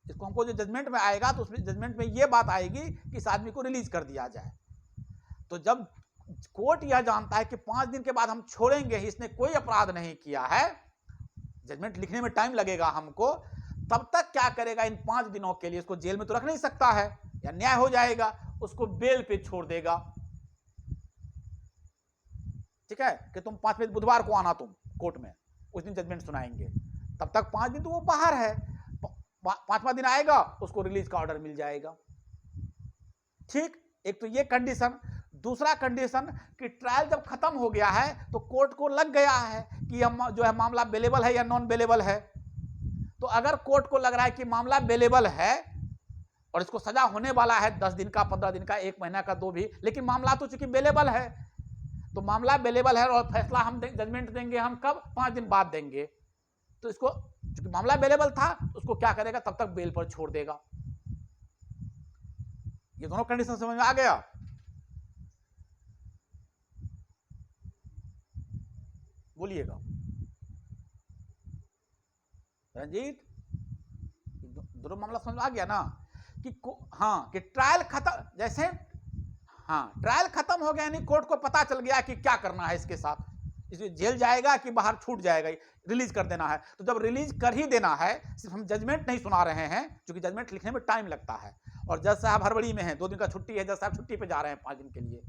A: इसको हमको जो जजमेंट में आएगा तो उसमें जजमेंट में यह बात आएगी कि इस आदमी को रिलीज कर दिया जाए। तो जब कोर्ट यह जानता है कि 5 दिन के बाद हम छोड़ेंगे ही, इसने कोई अपराध नहीं किया है, जजमेंट लिखने में टाइम लगेगा हमको, तब तक क्या करेगा, इन 5 दिनों के लिए उसको जेल में तो रख नहीं सकता है, या न्याय हो जाएगा, उसको बेल पे छोड़ देगा। ठीक है, कि तुम 5वें बुधवार को आना, तुम कोर्ट में उस दिन जजमेंट सुनाएंगे, तब तक 5 दिन तो वो बाहर है, 5वां दिन आएगा उसको रिलीज का ऑर्डर मिल जाएगा। ठीक, एक तो ये कंडीशन। दूसरा कंडीशन कि ट्रायल जब खत्म हो गया है तो कोर्ट को लग गया है कि हम जो है मामला बेलेबल है या नॉन बेलेबल है। तो अगर कोर्ट को लग रहा है कि मामला बेलेबल है और इसको सजा होने वाला है 10 दिन का, 15 दिन का, 1 महीना का, 2 भी, लेकिन मामला तो चूंकि बेलेबल है, तो मामला बेलेबल है और फैसला हम जजमेंट देंगे हम कब? 5 दिन बाद देंगे। तो इसको क्योंकि मामला अवेलेबल था उसको क्या करेगा, तब तक बेल पर छोड़ देगा। ये दोनों कंडीशन समझ में आ गया। बोलिएगा रंजीत, दोनों मामला समझ में आ गया ना कि हाँ कि ट्रायल खत्म, जैसे हाँ ट्रायल खत्म हो गया यानी कोर्ट को पता चल गया कि क्या करना है इसके साथ, इसमें जेल जाएगा कि बाहर छूट जाएगा, रिलीज कर देना है। तो जब रिलीज कर ही देना है, सिर्फ हम जजमेंट नहीं सुना रहे हैं क्योंकि जजमेंट लिखने में टाइम लगता है, और जज साहब हड़बड़ी में हैं, 2 दिन का छुट्टी है, जज साहब छुट्टी पे जा रहे हैं 5 दिन के लिए,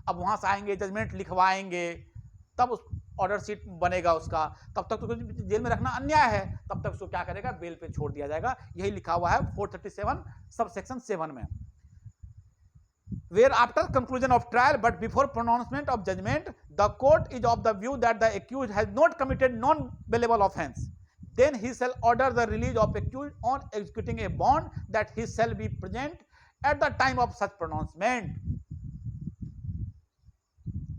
A: अब वहां से आएंगे जजमेंट लिखवाएंगे, तब उस ऑर्डर शीट बनेगा उसका, तब तक तो जेल में रखना अन्याय है, तब तक उसको क्या करेगा, बेल पे छोड़ दिया जाएगा। यही लिखा हुआ है 437 सब सेक्शन 7 में। Where after conclusion of trial but before pronouncement of judgment, the court is of the view that the accused has not committed non-bailable offence, then he shall order the release of accused on executing a bond that he shall be present at the time of such pronouncement।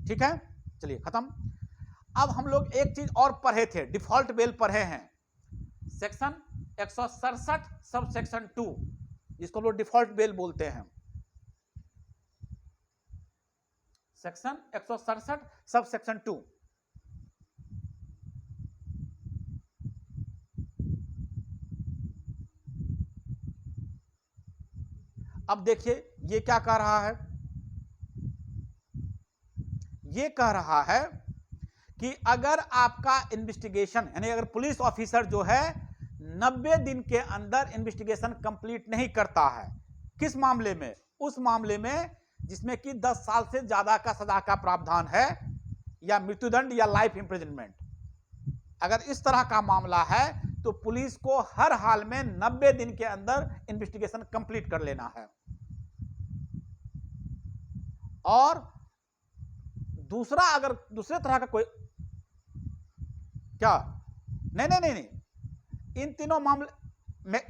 A: ठीक है, चलिए खत्म। अब हम लोग एक चीज और पढ़े थे, डिफॉल्ट बेल पढ़े हैं, सेक्शन 167 सब सेक्शन 2, जिसको हम लोग डिफॉल्ट बेल बोलते हैं। Section 167 sub section 2। अब देखिए ये क्या कह रहा है, ये कह रहा है कि अगर आपका इन्वेस्टिगेशन यानी अगर पुलिस ऑफिसर जो है 90 दिन के अंदर इन्वेस्टिगेशन कंप्लीट नहीं करता है, किस मामले में, उस मामले में जिसमें कि 10 साल से ज्यादा का सजा का प्रावधान है या मृत्युदंड या लाइफ इंप्रिजनमेंट, अगर इस तरह का मामला है तो पुलिस को हर हाल में 90 दिन के अंदर इन्वेस्टिगेशन कंप्लीट कर लेना है। और दूसरा, अगर दूसरे तरह का कोई क्या, नहीं नहीं नहीं नहीं, इन तीनों मामले में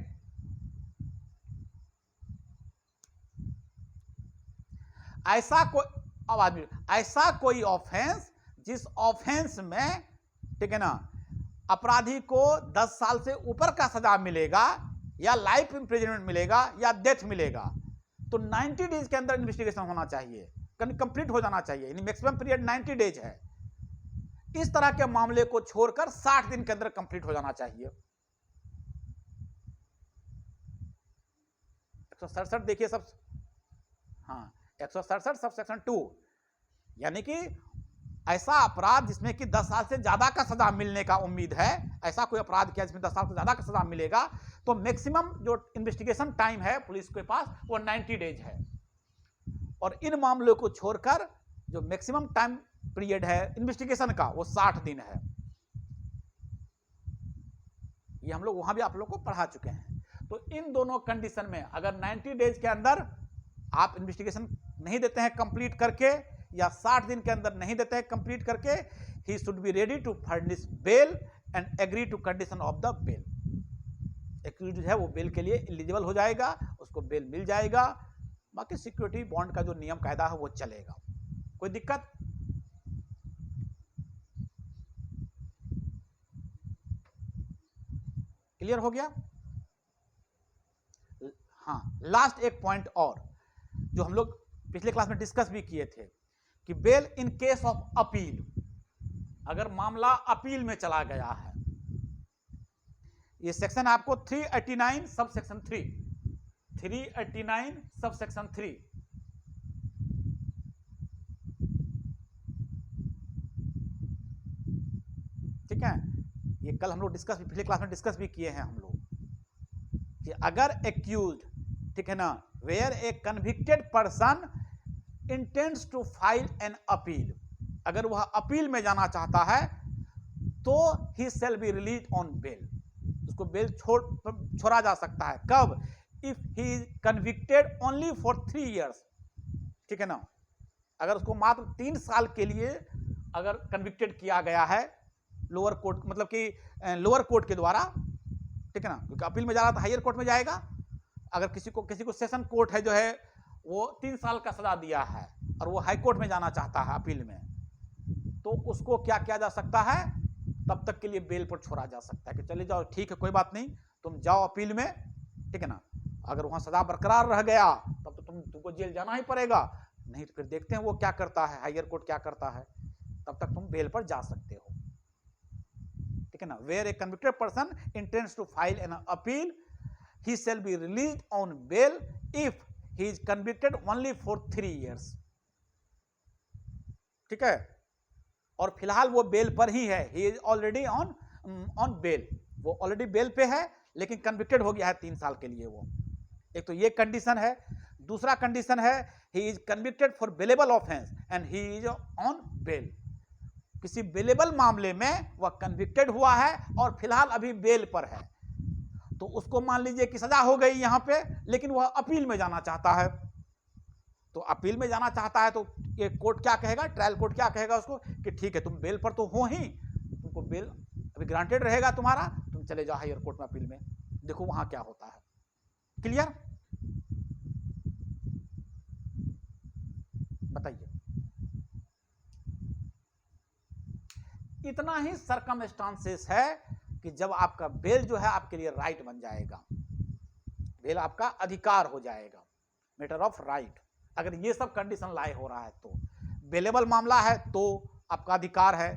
A: ऐसा कोई आवाज नहीं, ऐसा कोई ऑफेंस जिस ऑफेंस में, ठीक है ना, अपराधी को 10 साल से ऊपर का सजा मिलेगा या लाइफ इंप्रिजनमेंट मिलेगा या डेथ मिलेगा, तो 90 डेज के अंदर इन्वेस्टिगेशन होना चाहिए, कंप्लीट हो जाना चाहिए, यानी मैक्सिमम पीरियड 90 डेज है। इस तरह के मामले को छोड़कर 60 दिन के अंदर कंप्लीट हो जाना चाहिए। 167 देखिए सब, हाँ 167 सब सेक्शन 2, यानी कि ऐसा अपराध जिसमें कि 10 साल से ज्यादा का सजा मिलने का उम्मीद है, ऐसा कोई अपराध किया जिसमें 10 साल से ज्यादा का सजा मिलेगा, तो मैक्सिमम जो इन्वेस्टिगेशन टाइम है पुलिस के पास वो 90 डेज है। और इन मामलों को छोड़कर जो मैक्सिमम टाइम पीरियड है इन्वेस्टिगेशन का वो 60 दिन है। ये हम लोग वहां भी आप लोग को पढ़ा चुके हैं। तो इन दोनों कंडीशन में अगर 90 डेज के अंदर आप इन्वेस्टिगेशन नहीं देते हैं कंप्लीट करके, या 60 दिन के अंदर नहीं देते हैं कंप्लीट करके, he should be ready to furnish bail and agree to condition of the bail. Accused है वो बेल के लिए एलिजिबल हो जाएगा, उसको बेल मिल जाएगा, बाकी सिक्योरिटी बॉन्ड का जो नियम कायदा है वो चलेगा। कोई दिक्कत? क्लियर हो गया? हाँ, लास्ट एक पॉइंट और जो हम लोग पिछले क्लास में डिस्कस भी किए थे कि bail in case of appeal, अगर मामला अपील में चला गया है, ये सेक्शन आपको 389 सब सेक्शन 3, 389 सब सेक्शन 3, ठीक है, ये कल हम लोग डिस्कस, पिछले क्लास में डिस्कस भी किए हैं हम लोग कि अगर एक्यूज्ड, ठीक है ना, where a convicted person intends to file an appeal, अगर वह अपील में जाना चाहता है तो he shall be released on bail, उसको बेल छोड़ा जा सकता है। कब? If he is convicted only for 3 years, ठीक है ना, अगर उसको मात्र 3 साल के लिए अगर कन्विक्टेड किया गया है लोअर कोर्ट, मतलब कि लोअर कोर्ट के द्वारा, ठीक है ना, क्योंकि अपील में जा रहा था हायर कोर्ट में जाएगा। अगर किसी को सेशन कोर्ट है जो है वो 3 साल का सजा दिया है और वो हाई कोर्ट में जाना चाहता है अपील में, तो उसको क्या किया जा सकता है तब तक के लिए बेल पर छोड़ा जा सकता है कि चले जाओ, ठीक है, कोई बात नहीं, तुम जाओ अपील में, ठीक है ना। अगर वहां सजा बरकरार रह गया तब तो तुमको जेल जाना ही पड़ेगा, नहीं तो फिर देखते हैं वो क्या करता है, हायर कोर्ट क्या करता है, तब तक तुम बेल पर जा सकते हो, ठीक है ना। Where a convicted person intends to file an appeal, he shall be released on bail if he is convicted only for 3 years, ठीक है। और फिलहाल वो बेल पर ही है, he is already on bail, वो ऑलरेडी बेल पे है लेकिन कन्विक्टेड हो गया है 3 साल के लिए वो। एक तो ये कंडीशन है। दूसरा कंडीशन है he is convicted for bailable offense and he is on bail, किसी बेलेबल मामले में वह कन्विक्टेड हुआ है और फिलहाल अभी बेल पर है, तो उसको मान लीजिए कि सजा हो गई यहां पे, लेकिन वह अपील में जाना चाहता है, तो अपील में जाना चाहता है तो ये कोर्ट क्या कहेगा, ट्रायल कोर्ट क्या कहेगा उसको कि ठीक है, तुम बेल पर तो हो ही, तुमको बेल अभी ग्रांटेड रहेगा तुम्हारा, तुम चले जाओ हायर कोर्ट में अपील में, देखो वहां क्या होता है। क्लियर? बताइए। इतना ही सरकमस्टांसेस है कि जब आपका बेल जो है आपके लिए राइट बन जाएगा, बेल आपका अधिकार हो जाएगा, मैटर ऑफ राइट। अगर ये सब कंडीशन लाए हो रहा है तो बेलेबल मामला है तो आपका अधिकार है,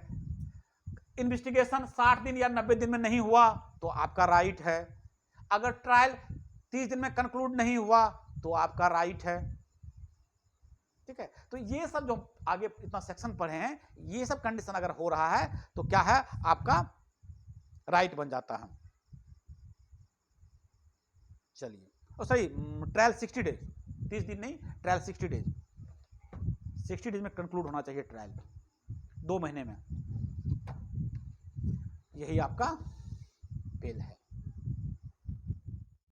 A: इन्वेस्टिगेशन 60 दिन या 90 दिन में नहीं हुआ तो आपका राइट है, अगर ट्रायल 30 दिन में कंक्लूड नहीं हुआ तो आपका राइट है, ठीक है। तो ये सब जो आगे इतना सेक्शन पढ़े हैं, ये सब कंडीशन अगर हो रहा है तो क्या है, आपका राइट बन जाता है। चलिए, और सही, ट्रायल 60 डेज, 30 दिन नहीं, ट्रायल 60 डेज, 60 डेज में कंक्लूड होना चाहिए ट्रायल, 2 महीने में, यही आपका बेल है।